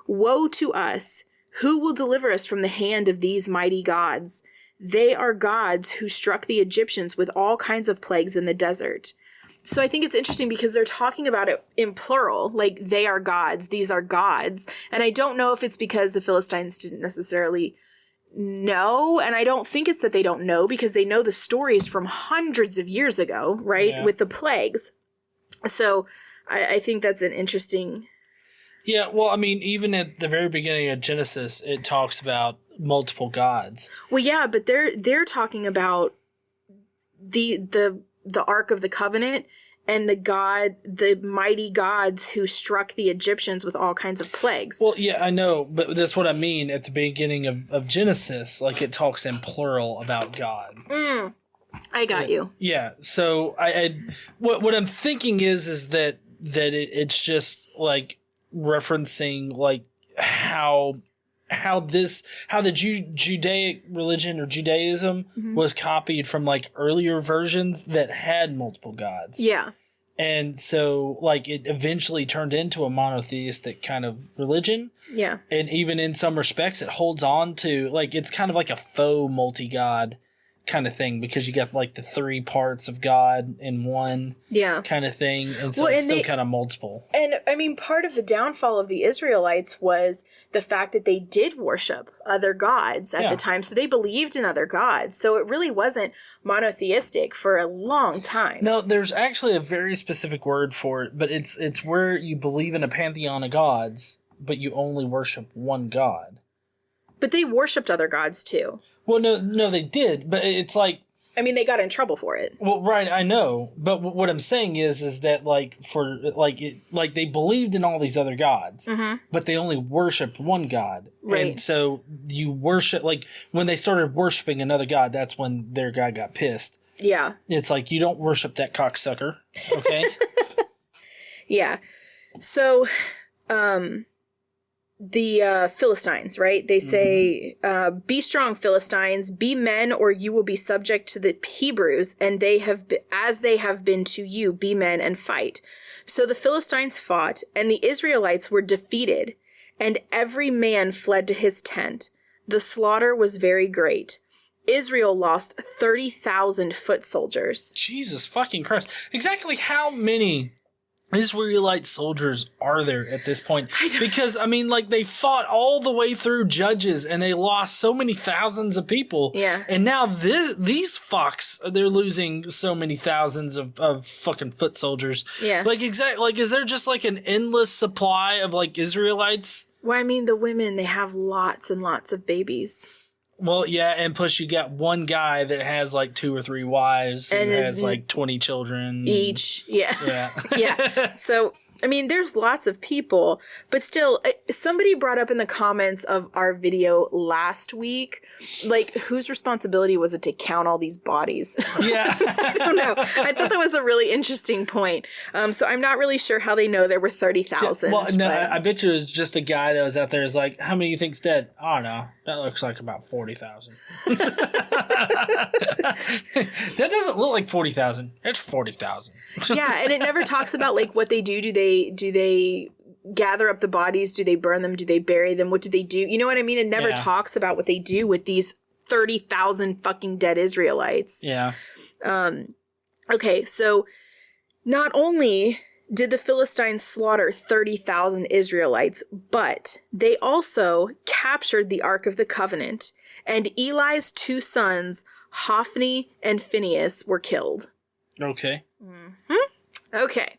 Woe to us! Who will deliver us from the hand of these mighty gods? They are gods who struck the Egyptians with all kinds of plagues in the desert. So I think it's interesting because they're talking about it in plural, like they are gods, these are gods. And I don't know if it's because the Philistines didn't necessarily know, and I don't think it's that they don't know because they know the stories from hundreds of years ago, right, Yeah. with the plagues. So I think that's an interesting... Yeah, well, I mean, even at the very beginning of Genesis, it talks about multiple gods. Well, yeah, but they're talking about the Ark of the Covenant and the mighty gods who struck the Egyptians with all kinds of plagues. Well, yeah, I know, but that's what I mean at the beginning of Genesis. Like, it talks in plural about God. I got you. Yeah, so what I'm thinking is that it's just like referencing like how the Judaic religion or Judaism was copied from like earlier versions that had multiple gods. Yeah. And so like it eventually turned into a monotheistic kind of religion. Yeah. And even in some respects it holds on to like it's kind of like a faux multi-god kind of thing because you got like the three parts of God in one kind of thing. And so it's still kind of multiple. And I mean, part of the downfall of the Israelites was the fact that they did worship other gods at the time. So they believed in other gods. So it really wasn't monotheistic for a long time. No, there's actually a very specific word for it, but it's where you believe in a pantheon of gods, but you only worship one god. But they worshipped other gods too. Well, no, they did, but it's like... I mean, they got in trouble for it. Well, right, I know, but what I'm saying is that like for like they believed in all these other gods, but they only worshipped one god, right? And so you worship like when they started worshiping another god, that's when their god got pissed. Yeah, it's like you don't worship that cocksucker, okay? Yeah, so, the Philistines, right? They say, be strong, Philistines, be men, or you will be subject to the Hebrews, and as they have been to you, be men and fight. So the Philistines fought, and the Israelites were defeated, and every man fled to his tent. The slaughter was very great. Israel lost 30,000 foot soldiers. Jesus fucking Christ. Exactly how many Israelite soldiers are there at this point? Because, I mean, like, they fought all the way through Judges, and they lost so many thousands of people. Yeah. And now these fucks, they're losing so many thousands of fucking foot soldiers. Yeah. Like, is there just, like, an endless supply of, like, Israelites? Well, I mean, the women, they have lots and lots of babies. Well, yeah, and plus you got one guy that has like 2 or 3 wives and has like 20 children each. Yeah. Yeah. Yeah. So, I mean, there's lots of people, but still, somebody brought up in the comments of our video last week, like, whose responsibility was it to count all these bodies? Yeah. I don't know. I thought that was a really interesting point. So I'm not really sure how they know there were 30,000. Well, no, I bet you it was just a guy that was out there. Is like, how many do you think's dead? I don't know. That looks like about 40,000. That doesn't look like 40,000. It's 40,000. Yeah, and it never talks about like what they do. Do they gather up the bodies? Do they burn them? Do they bury them? What do they do? You know what I mean? It never talks about what they do with these 30,000 fucking dead Israelites. Yeah. Okay, so not only did the Philistines slaughter 30,000 Israelites, but they also captured the Ark of the Covenant, and Eli's 2 sons, Hophni and Phinehas, were killed. Okay. Okay.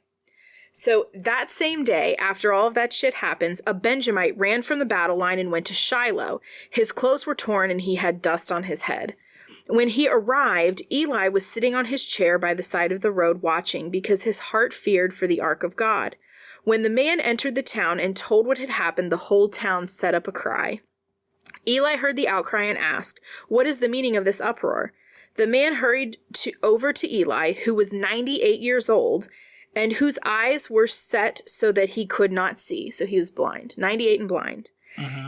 So that same day, after all of that shit happens, a Benjamite ran from the battle line and went to Shiloh. His clothes were torn and he had dust on his head. When he arrived, Eli was sitting on his chair by the side of the road watching because his heart feared for the ark of God. When the man entered the town and told what had happened, the whole town set up a cry. Eli heard the outcry and asked, "What is the meaning of this uproar?" The man hurried over to Eli, who was 98 years old, and whose eyes were set so that he could not see. So he was blind, 98 and blind.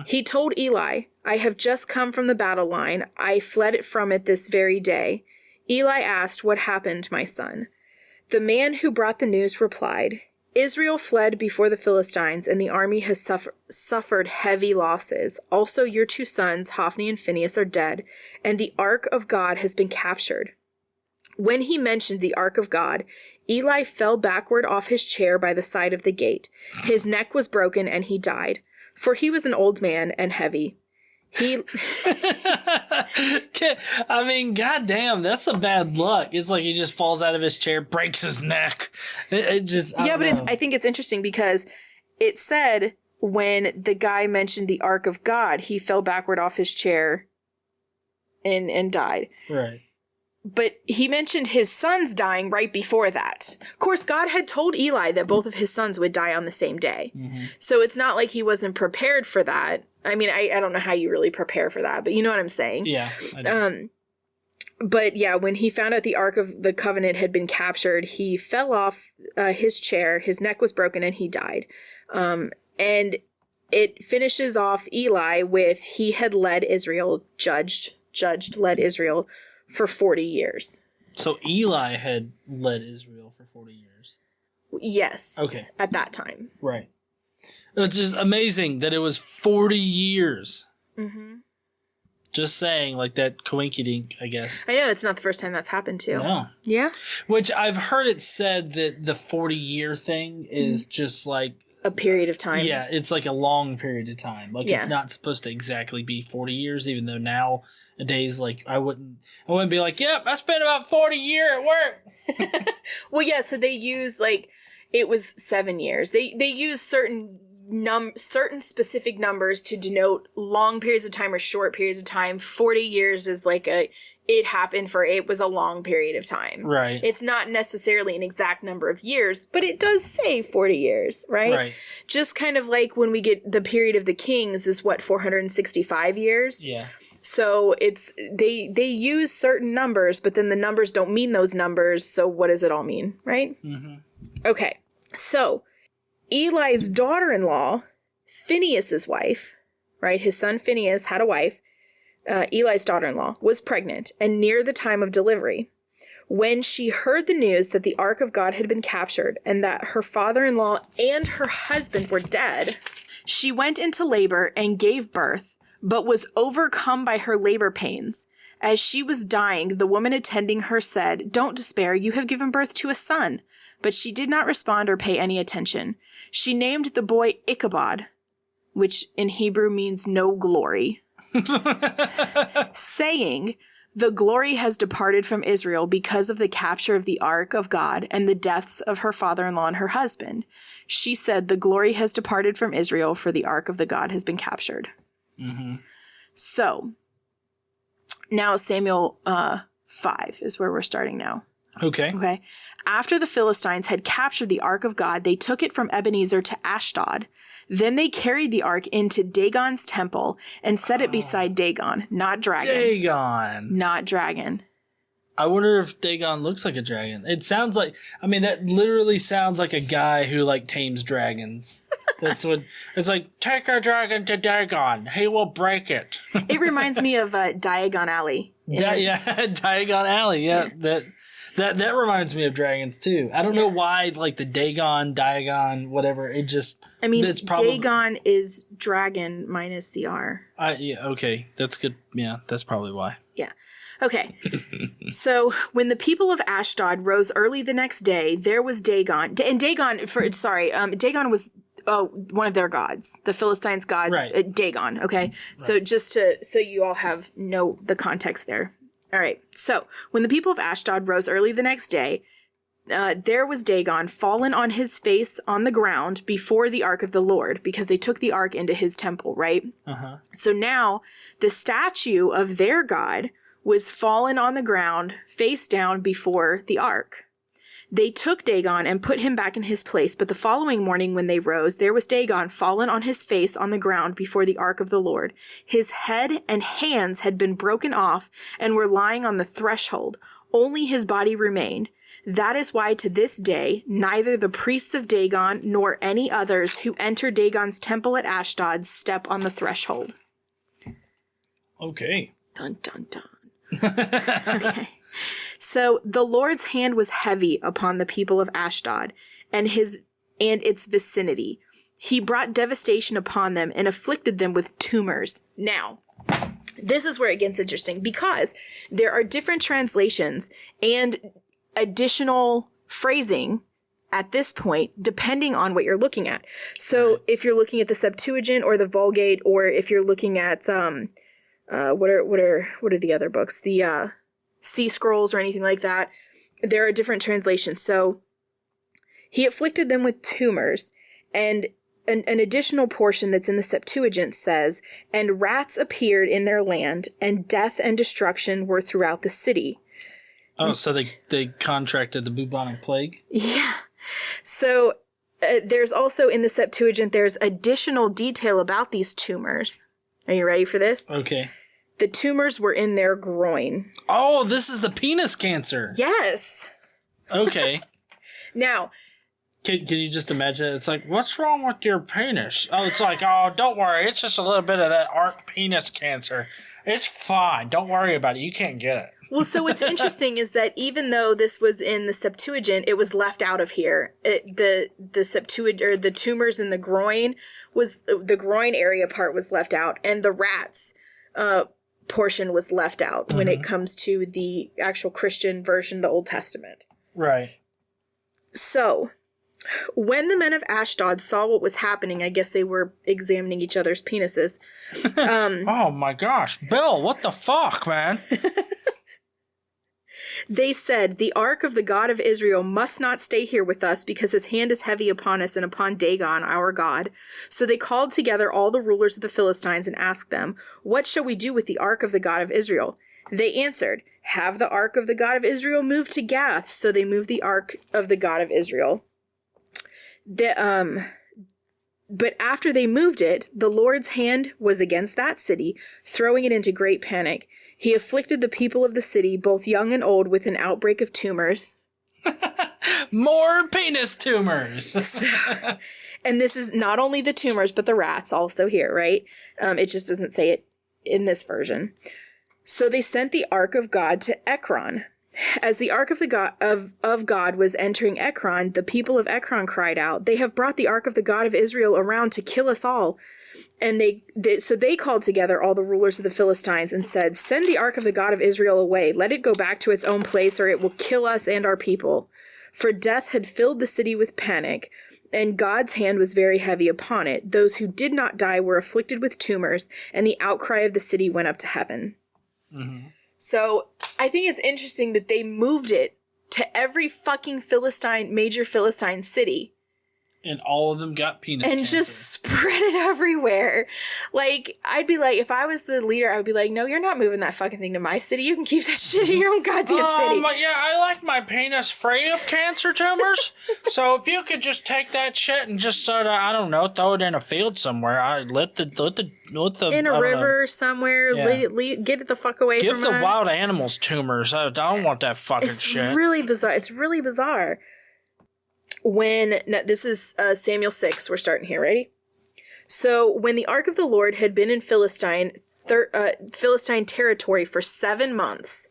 He told Eli, "I have just come from the battle line. I fled from it this very day." Eli asked, "What happened, my son?" The man who brought the news replied, Israel fled before the Philistines, and the army has suffered heavy losses. Also, your 2 sons, Hophni and Phinehas, are dead, and the ark of God has been captured. When he mentioned the ark of God, Eli fell backward off his chair by the side of the gate. His neck was broken, and he died, for he was an old man and heavy. I mean, goddamn, that's a bad luck. It's like he just falls out of his chair, breaks his neck. I think it's interesting because it said when the guy mentioned the ark of God, he fell backward off his chair and died. Right. But he mentioned his sons dying right before that. Of course, God had told Eli that both of his sons would die on the same day. Mm-hmm. So it's not like he wasn't prepared for that. I mean, I don't know how you really prepare for that, but you know what I'm saying? Yeah. I do. But yeah, when he found out the Ark of the Covenant had been captured, he fell off his chair, his neck was broken, and he died. And it finishes off Eli with he had led Israel, led Israel for 40 years. So Eli had led Israel for 40 years. Yes. Okay. At that time. Right. It's just amazing that it was 40 years. Mm-hmm. Just saying, like that coinkydink, I guess. I know, it's not the first time that's happened too. No. Yeah? Which I've heard it said that the 40-year thing is just like... a period of time. Yeah, it's like a long period of time. Like it's not supposed to exactly be 40 years, even though nowadays, like I wouldn't be like, yep, I spent about 40 years at work. Well, yeah, so they use like, it was 7 years. They use certain specific numbers to denote long periods of time or short periods of time. 40 years is like it was a long period of time. Right. It's not necessarily an exact number of years, but it does say 40 years, right? Right. Just kind of like when we get the period of the kings is 465 years. Yeah. So it's they use certain numbers, but then the numbers don't mean those numbers. So what does it all mean, right? Mm-hmm. Okay. So Eli's daughter-in-law, Phinehas's wife, right? His son Phinehas had a wife. Eli's daughter-in-law was pregnant and near the time of delivery. When she heard the news that the ark of God had been captured and that her father-in-law and her husband were dead, she went into labor and gave birth, but was overcome by her labor pains. As she was dying, the woman attending her said, "Don't despair, you have given birth to a son." But she did not respond or pay any attention. She named the boy Ichabod, which in Hebrew means no glory, saying, "The glory has departed from Israel because of the capture of the ark of God and the deaths of her father-in-law and her husband." She said, "The glory has departed from Israel, for the ark of the God has been captured." Mm-hmm. So, now Samuel 5 is where we're starting now. Okay. After the Philistines had captured the ark of God, they took it from Ebenezer to Ashdod. Then they carried the ark into Dagon's temple and set it beside Dagon, not dragon. Dagon. Not dragon. I wonder if Dagon looks like a dragon. It sounds like, I mean, that literally sounds like a guy who like tames dragons. That's what, it's like, take our dragon to Dagon. He will break it. It reminds me of Diagon Alley. Diagon Alley. Yeah, that reminds me of dragons too. I don't know why, like the Diagon, whatever. It just. I mean, Dagon is dragon minus the R. Yeah. Okay, that's good. Yeah, that's probably why. Yeah. Okay. So when the people of Ashdod rose early the next day, there was Dagon, and Dagon was one of their gods, the Philistines' god, right. Dagon. Okay. Right. So just so you all know the context there. All right. So when the people of Ashdod rose early the next day, there was Dagon fallen on his face on the ground before the ark of the Lord, because they took the ark into his temple, right? Uh-huh. So now the statue of their god was fallen on the ground, face down before the ark. They took Dagon and put him back in his place, but the following morning when they rose, there was Dagon fallen on his face on the ground before the ark of the Lord. His head and hands had been broken off and were lying on the threshold. Only his body remained. That is why to this day, neither the priests of Dagon nor any others who enter Dagon's temple at Ashdod step on the threshold. Okay. Dun, dun, dun. Okay. So the Lord's hand was heavy upon the people of Ashdod, and and its vicinity. He brought devastation upon them and afflicted them with tumors. Now, this is where it gets interesting because there are different translations and additional phrasing at this point, depending on what you're looking at. So if you're looking at the Septuagint or the Vulgate, or if you're looking at what are the other books, the Sea Scrolls or anything like that, there are different translations. So he afflicted them with tumors, and an additional portion that's in the Septuagint says, and rats appeared in their land, and death and destruction were throughout the city. Oh, so they contracted the bubonic plague? Yeah. So there's also in the Septuagint, there's additional detail about these tumors. Are you ready for this? Okay. The tumors were in their groin. Oh, this is the penis cancer. Yes. Okay. Now, Can you just imagine? It's like, what's wrong with your penis? Oh, it's like, oh, don't worry. It's just a little bit of that arc penis cancer. It's fine. Don't worry about it. You can't get it. well, so what's interesting is that even though this was in the Septuagint, it was left out of here. The Septuagint, or the tumors in the groin, the groin area part was left out, and the rats portion was left out when it comes to the actual Christian version, the Old Testament. Right. So, when the men of Ashdod saw what was happening, I guess they were examining each other's penises. Oh my gosh. Bill, what the fuck, man? They said, the ark of the God of Israel must not stay here with us, because his hand is heavy upon us and upon Dagon, our God. So they called together all the rulers of the Philistines and asked them, what shall we do with the ark of the God of Israel? They answered, have the ark of the God of Israel moved to Gath. So they moved the ark of the God of Israel. But after they moved it, the Lord's hand was against that city, throwing it into great panic. He afflicted the people of the city, both young and old, with an outbreak of tumors. More penis tumors. And this is not only the tumors, but the rats also here, right? It just doesn't say it in this version. So they sent the ark of God to Ekron. As the ark of God was entering Ekron, the people of Ekron cried out, they have brought the ark of the God of Israel around to kill us all. And so they called together all the rulers of the Philistines and said, send the ark of the God of Israel away. Let it go back to its own place, or it will kill us and our people. For death had filled the city with panic, and God's hand was very heavy upon it. Those who did not die were afflicted with tumors, and the outcry of the city went up to heaven. Mm-hmm. So I think it's interesting that they moved it to every fucking major Philistine city. And all of them got penis cancer. And just spread it everywhere. Like, I'd be like, if I was the leader, I would be like, no, you're not moving that fucking thing to my city. You can keep that shit in your own goddamn city. Yeah, I like my penis free of cancer tumors. So if you could just take that shit and just sort of, I don't know, throw it in a field somewhere. Let the in a river somewhere. Yeah. Get it the fuck away from us. Give the wild animals tumors. I don't want that fucking shit. It's really bizarre. It's really bizarre. This is Samuel 6, we're starting here, ready? So, when the ark of the Lord had been in Philistine territory for 7 months,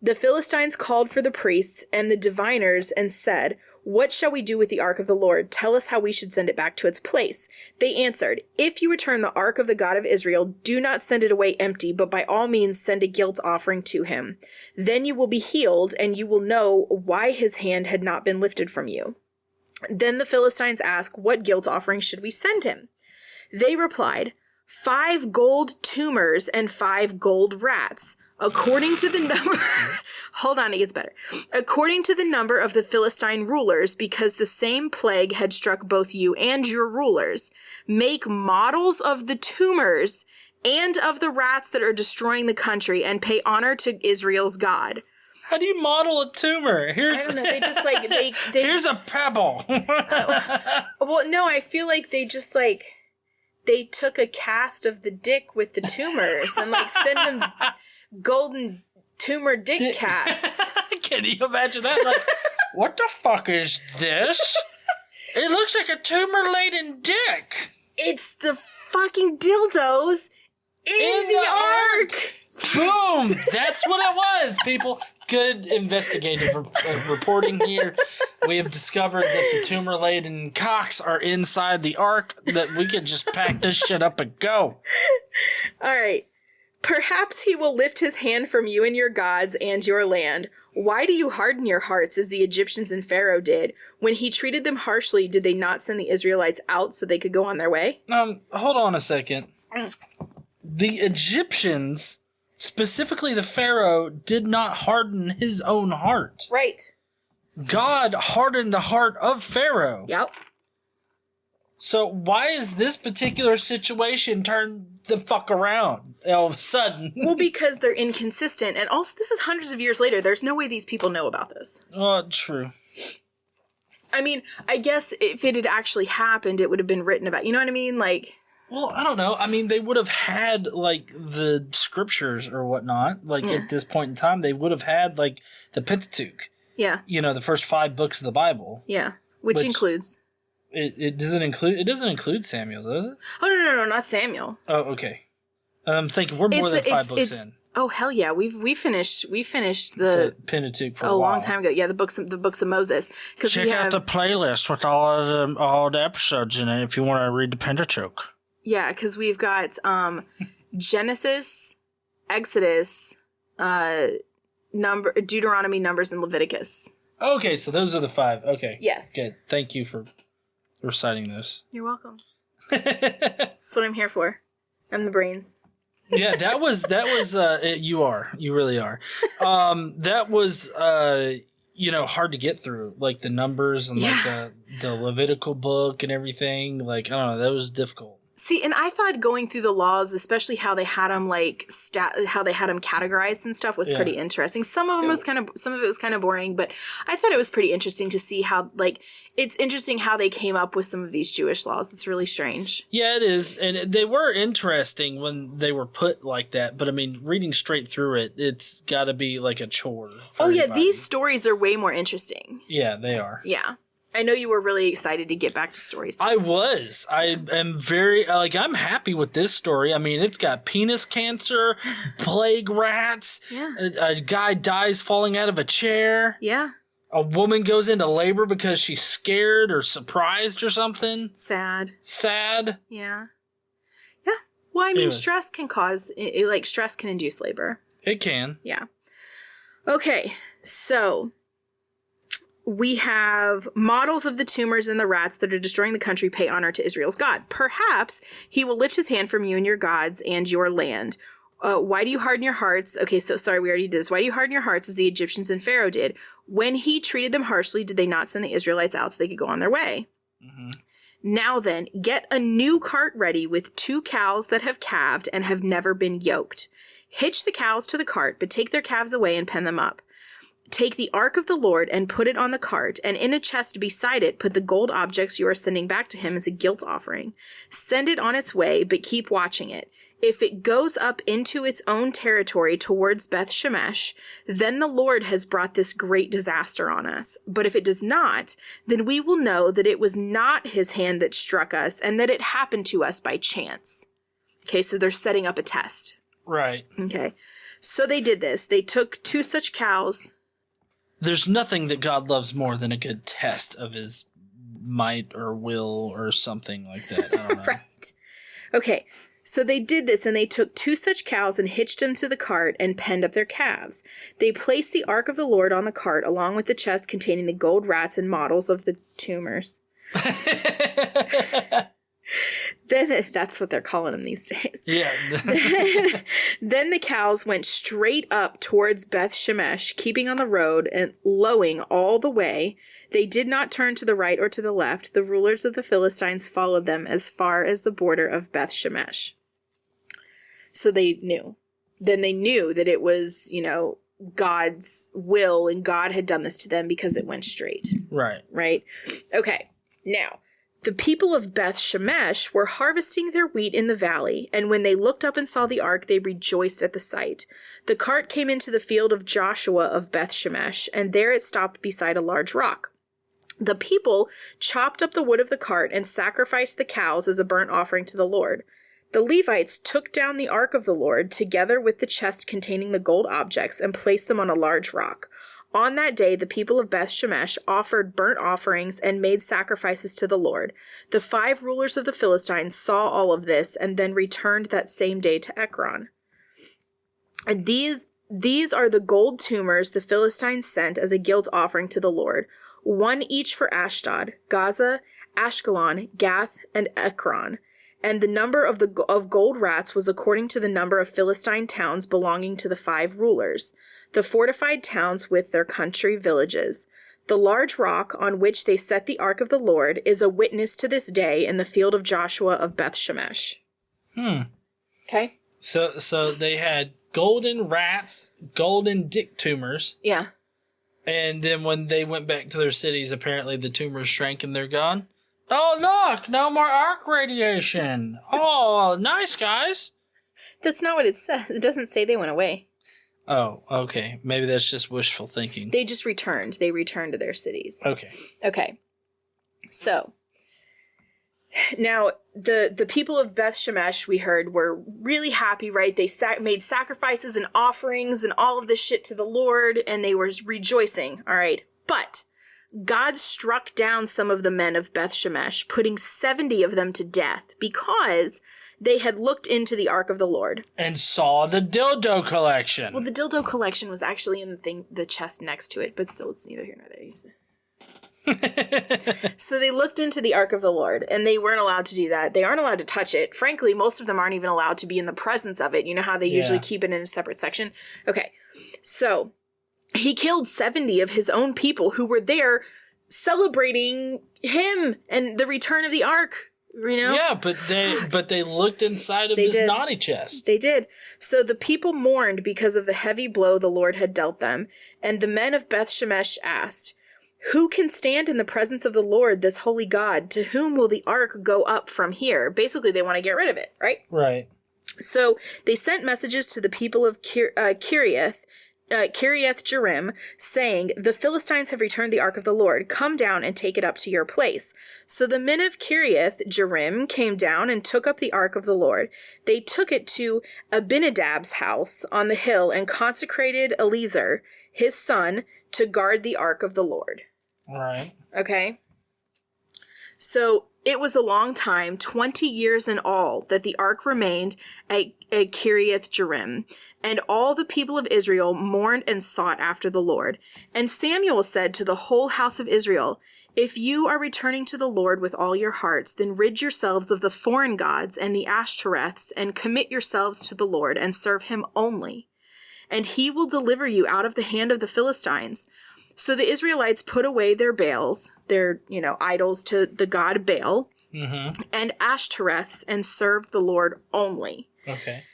the Philistines called for the priests and the diviners and said, what shall we do with the ark of the Lord? Tell us how we should send it back to its place. They answered, if you return the ark of the God of Israel, do not send it away empty, but by all means send a guilt offering to him. Then you will be healed, and you will know why his hand had not been lifted from you. Then the Philistines asked, what guilt offering should we send him? They replied, 5 gold tumors and 5 gold rats. According to the number, hold on, it gets better. According to the number of the Philistine rulers, because the same plague had struck both you and your rulers, make models of the tumors and of the rats that are destroying the country, and pay honor to Israel's God. How do you model a tumor? I don't know. They just like they here's a pebble. Well, no, I feel like they just like they took a cast of the dick with the tumors and like send them golden tumor dick casts. Can you imagine that? Like, what the fuck is this? It looks like a tumor-laden dick. It's the fucking dildos in the ark. Boom! That's what it was, people. Good investigative reporting here. We have discovered that the tumor-laden cocks are inside the ark, that we can just pack this shit up and go. All right. Perhaps he will lift his hand from you and your gods and your land. Why do you harden your hearts as the Egyptians and Pharaoh did? When he treated them harshly, did they not send the Israelites out so they could go on their way? Hold on a second. The Egyptians, specifically the Pharaoh, did not harden his own heart. Right. God hardened the heart of Pharaoh. Yep. So why is this particular situation turned the fuck around all of a sudden? Well, because they're inconsistent. And also, this is hundreds of years later. There's no way these people know about this. Oh, true. I mean, I guess if it had actually happened, it would have been written about. You know what I mean? Like... Well, I don't know. I mean, they would have had, like, the scriptures or whatnot. Like, at this point in time, they would have had, like, the Pentateuch. Yeah. You know, the first 5 books of the Bible. Yeah. Which includes... It doesn't include Samuel, does it? Oh, no, not Samuel. Oh, okay. I'm thinking we're more than 5 books in. Oh, hell yeah. We finished the Pentateuch for a long time ago. Yeah, the books of Moses. Check out the playlist with all the episodes in it if you want to read the Pentateuch. Yeah, because we've got Genesis, Exodus, Deuteronomy, Numbers, and Leviticus. Okay, so those are the 5. Okay. Yes. Good. Thank you for reciting those. You're welcome. That's what I'm here for. I'm the brains. Yeah, that was you really are. That was hard to get through, like the numbers and like the Levitical book and everything. Like, I don't know, that was difficult. See, and I thought going through the laws, especially how they had them how they had them categorized and stuff, was pretty interesting. Some of it was kind of boring, but I thought it was pretty interesting to see how, like, it's interesting how they came up with some of these Jewish laws. It's really strange. Yeah, it is, and they were interesting when they were put like that. But I mean, reading straight through it, it's got to be like a chore. Oh yeah, these stories are way more interesting. Yeah, they are. Yeah. I know you were really excited to get back to stories. I was. I am very, I'm happy with this story. I mean, it's got penis cancer, plague rats. Yeah. A guy dies falling out of a chair. Yeah. A woman goes into labor because she's scared or surprised or something. Sad. Yeah. Yeah. Well, I mean, stress can stress can induce labor. It can. Yeah. Okay. So... we have models of the tumors and the rats that are destroying the country pay honor to Israel's God. Perhaps he will lift his hand from you and your gods and your land. Why do you harden your hearts? Okay, so sorry, we already did this. Why do you harden your hearts as the Egyptians and Pharaoh did? When he treated them harshly, did they not send the Israelites out so they could go on their way? Mm-hmm. Now then, get a new cart ready with 2 cows that have calved and have never been yoked. Hitch the cows to the cart, but take their calves away and pen them up. Take the ark of the Lord and put it on the cart, and in a chest beside it put the gold objects you are sending back to him as a guilt offering. Send it on its way, but keep watching it. If it goes up into its own territory towards Beth Shemesh, then the Lord has brought this great disaster on us. But if it does not, then we will know that it was not his hand that struck us, and that it happened to us by chance. Okay, so they're setting up a test. Right. Okay. So they did this. They took 2 such cows. There's nothing that God loves more than a good test of his might or will or something like that. I don't know. Right. Okay. So they did this, and they took 2 such cows and hitched them to the cart and penned up their calves. They placed the ark of the Lord on the cart along with the chest containing the gold rats and models of the tumors. Then that's what they're calling them these days. Yeah. Then the cows went straight up towards Beth Shemesh, keeping on the road and lowing all the way. They did not turn to the right or to the left. The rulers of the Philistines followed them as far as the border of Beth Shemesh. So they knew. Then they knew that it was, God's will, and God had done this to them because it went straight. Right. Right? Okay. Now, the people of Beth Shemesh were harvesting their wheat in the valley, and when they looked up and saw the ark, they rejoiced at the sight. The cart came into the field of Joshua of Beth Shemesh, and there it stopped beside a large rock. The people chopped up the wood of the cart and sacrificed the cows as a burnt offering to the Lord. The Levites took down the ark of the Lord together with the chest containing the gold objects and placed them on a large rock. On that day, the people of Beth Shemesh offered burnt offerings and made sacrifices to the Lord. The 5 rulers of the Philistines saw all of this and then returned that same day to Ekron. And these are the gold tumors the Philistines sent as a guilt offering to the Lord, 1 each for Ashdod, Gaza, Ashkelon, Gath, and Ekron. And the number of gold rats was according to the number of Philistine towns belonging to the 5 rulers, the fortified towns with their country villages. The large rock on which they set the ark of the Lord is a witness to this day in the field of Joshua of Beth Shemesh. Okay. So they had golden rats, golden dick tumors. Yeah. And then when they went back to their cities, apparently the tumors shrank and they're gone. Oh, look, no more arc radiation. Oh, nice, guys. That's not what it says. It doesn't say they went away. Oh, okay. Maybe that's just wishful thinking. They just returned. They returned to their cities. Okay. So, now, the people of Beth Shemesh, we heard, were really happy, right? They made sacrifices and offerings and all of this shit to the Lord, and they were rejoicing, all right? But God struck down some of the men of Beth Shemesh, putting 70 of them to death because they had looked into the ark of the Lord. And saw the dildo collection. Well, the dildo collection was actually in the chest next to it, but still, it's neither here nor there. So they looked into the ark of the Lord, and they weren't allowed to do that. They aren't allowed to touch it. Frankly, most of them aren't even allowed to be in the presence of it. You know how they usually keep it in a separate section? Okay, so he killed 70 of his own people who were there celebrating him and the return of the ark. You know? Yeah, but they looked inside of his naughty chest. They did. So the people mourned because of the heavy blow the Lord had dealt them, and the men of Beth Shemesh asked, "Who can stand in the presence of the Lord, this holy God? To whom will the ark go up from here?" Basically, they want to get rid of it, right? Right. So they sent messages to the people of Kiriath Jearim, saying, "The Philistines have returned the ark of the Lord. Come down and take it up to your place." So the men of Kiriath Jearim came down and took up the ark of the Lord. They took it to Abinadab's house on the hill and consecrated Eleazar, his son, to guard the ark of the Lord. All right. Okay. So it was a long time, 20 years in all, that the ark remained at Kiriath Jearim, and all the people of Israel mourned and sought after the Lord. And Samuel said to the whole house of Israel, "If you are returning to the Lord with all your hearts, then rid yourselves of the foreign gods and the Ashtoreths, and commit yourselves to the Lord and serve him only. And he will deliver you out of the hand of the Philistines." So the Israelites put away their Baals, their, idols to the god Baal, and Ashtoreths, and served the Lord only. Okay.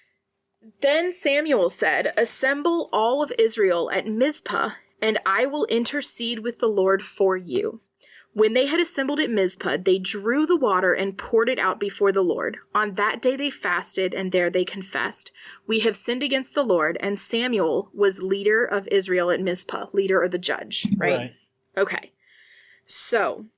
Then Samuel said, "Assemble all of Israel at Mizpah, and I will intercede with the Lord for you." When they had assembled at Mizpah, they drew the water and poured it out before the Lord. On that day they fasted, and there they confessed, "We have sinned against the Lord." And Samuel was leader of Israel at Mizpah, leader or the judge, right? Okay. So,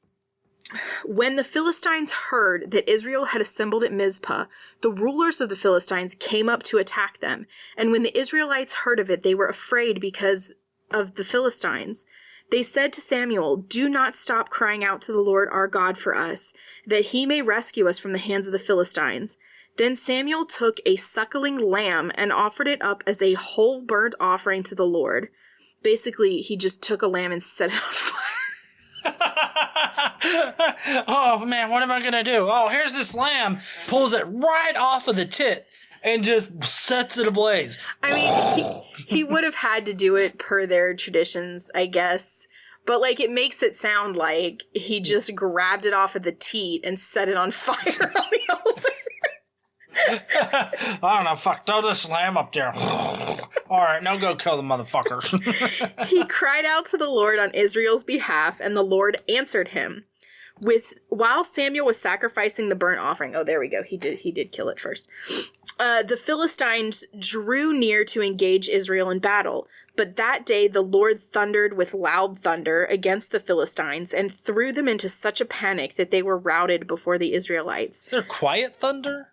when the Philistines heard that Israel had assembled at Mizpah, the rulers of the Philistines came up to attack them. And when the Israelites heard of it, they were afraid because of the Philistines. They said to Samuel, "Do not stop crying out to the Lord our God for us, that he may rescue us from the hands of the Philistines." Then Samuel took a suckling lamb and offered it up as a whole burnt offering to the Lord. Basically, he just took a lamb and set it on fire. Oh, man, what am I going to do? Oh, here's this lamb, pulls it right off of the tit and just sets it ablaze. I mean, he would have had to do it per their traditions, I guess. But, it makes it sound like he just grabbed it off of the teat and set it on fire on the altar. I don't know, throw this lamb up there. All right, now go kill the motherfuckers. He cried out to the Lord on Israel's behalf, and the Lord answered him. While Samuel was sacrificing the burnt offering, there we go. He did kill it first. The Philistines drew near to engage Israel in battle, but that day the Lord thundered with loud thunder against the Philistines and threw them into such a panic that they were routed before the Israelites. Is there quiet thunder?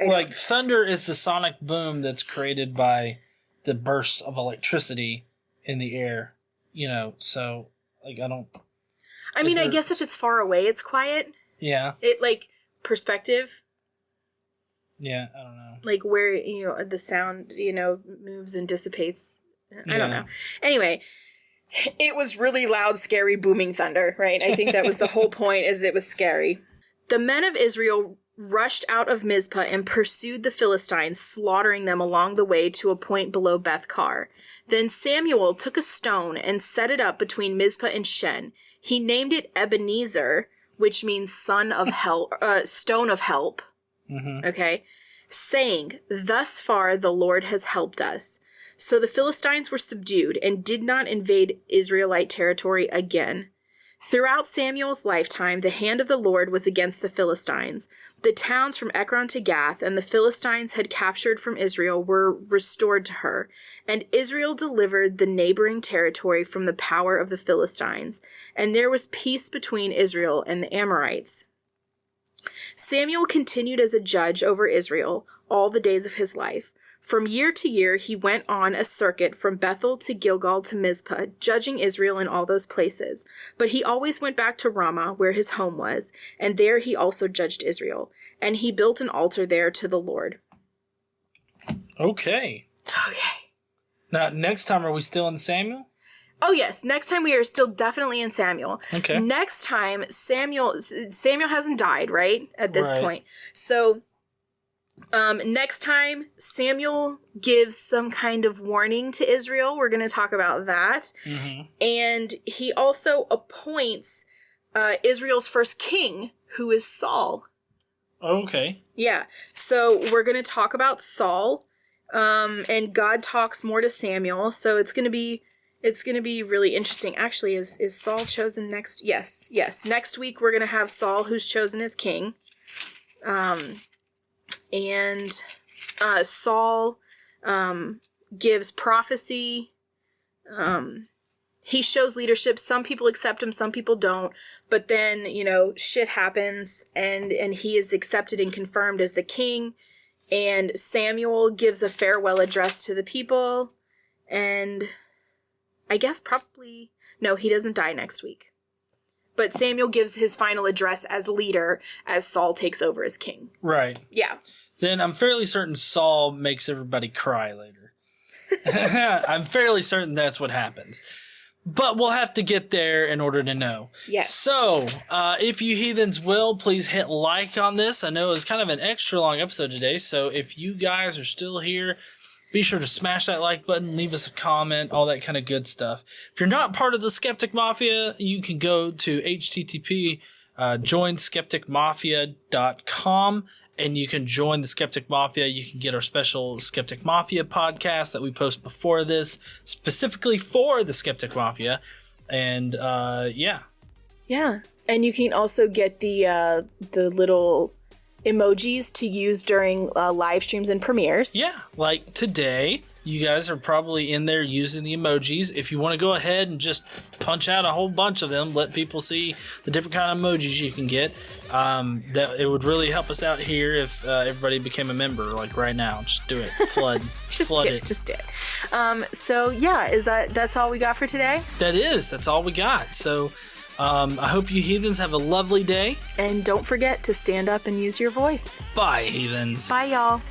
Like, thunder is the sonic boom that's created by the bursts of electricity in the air, so, like, I mean, I guess if it's far away, it's quiet. Yeah. Perspective. Yeah, I don't know. Like, where, the sound, moves and dissipates. I don't know. Anyway, it was really loud, scary, booming thunder, right? I think that was the whole point, is it was scary. The men of Israel rushed out of Mizpah and pursued the Philistines, slaughtering them along the way to a point below Beth-kar. Then Samuel took a stone and set it up between Mizpah and Shen. He named it Ebenezer, which means son of help, stone of help. Mm-hmm. Okay? Saying, "Thus far the Lord has helped us." So the Philistines were subdued and did not invade Israelite territory again. Throughout Samuel's lifetime, the hand of the Lord was against the Philistines. The towns from Ekron to Gath and the Philistines had captured from Israel were restored to her, and Israel delivered the neighboring territory from the power of the Philistines, and there was peace between Israel and the Amorites. Samuel continued as a judge over Israel all the days of his life. From year to year, he went on a circuit from Bethel to Gilgal to Mizpah, judging Israel in all those places. But he always went back to Ramah, where his home was, and there he also judged Israel. And he built an altar there to the Lord. Okay. Okay. Now, next time, are we still in Samuel? Oh, yes. Next time we are still definitely in Samuel. Okay. Next time, Samuel hasn't died, right? At this point. So... next time, Samuel gives some kind of warning to Israel. We're going to talk about that. Mm-hmm. And he also appoints Israel's first king, who is Saul. Okay. Yeah. So we're going to talk about Saul, and God talks more to Samuel. So it's going to be really interesting. Actually, is Saul chosen next? Yes. Next week, we're going to have Saul, who's chosen as king. And Saul gives prophecy. He shows leadership. Some people accept him, some people don't. But then, shit happens, and he is accepted and confirmed as the king. And Samuel gives a farewell address to the people. And I guess probably... No, he doesn't die next week. But Samuel gives his final address as leader as Saul takes over as king. Right. Yeah. Then I'm fairly certain Saul makes everybody cry later. I'm fairly certain that's what happens. But we'll have to get there in order to know. Yes. So, if you heathens will, please hit like on this. I know it was kind of an extra long episode today, so if you guys are still here, be sure to smash that like button, leave us a comment, all that kind of good stuff. If you're not part of the Skeptic Mafia, you can go to http joinskepticmafia.com, and you can join the Skeptic Mafia. You can get our special Skeptic Mafia podcast that we post before this, specifically for the Skeptic Mafia. And yeah. And you can also get the little emojis to use during live streams and premieres. Yeah, like today, you guys are probably in there using the emojis. If you want to go ahead and just punch out a whole bunch of them, let people see the different kind of emojis you can get. That it would really help us out here if everybody became a member, like right now. Just do it. Flood. Flood it. Just do it. So yeah, that's all we got for today? That's all we got. So I hope you heathens have a lovely day. And don't forget to stand up and use your voice. Bye, heathens. Bye, y'all.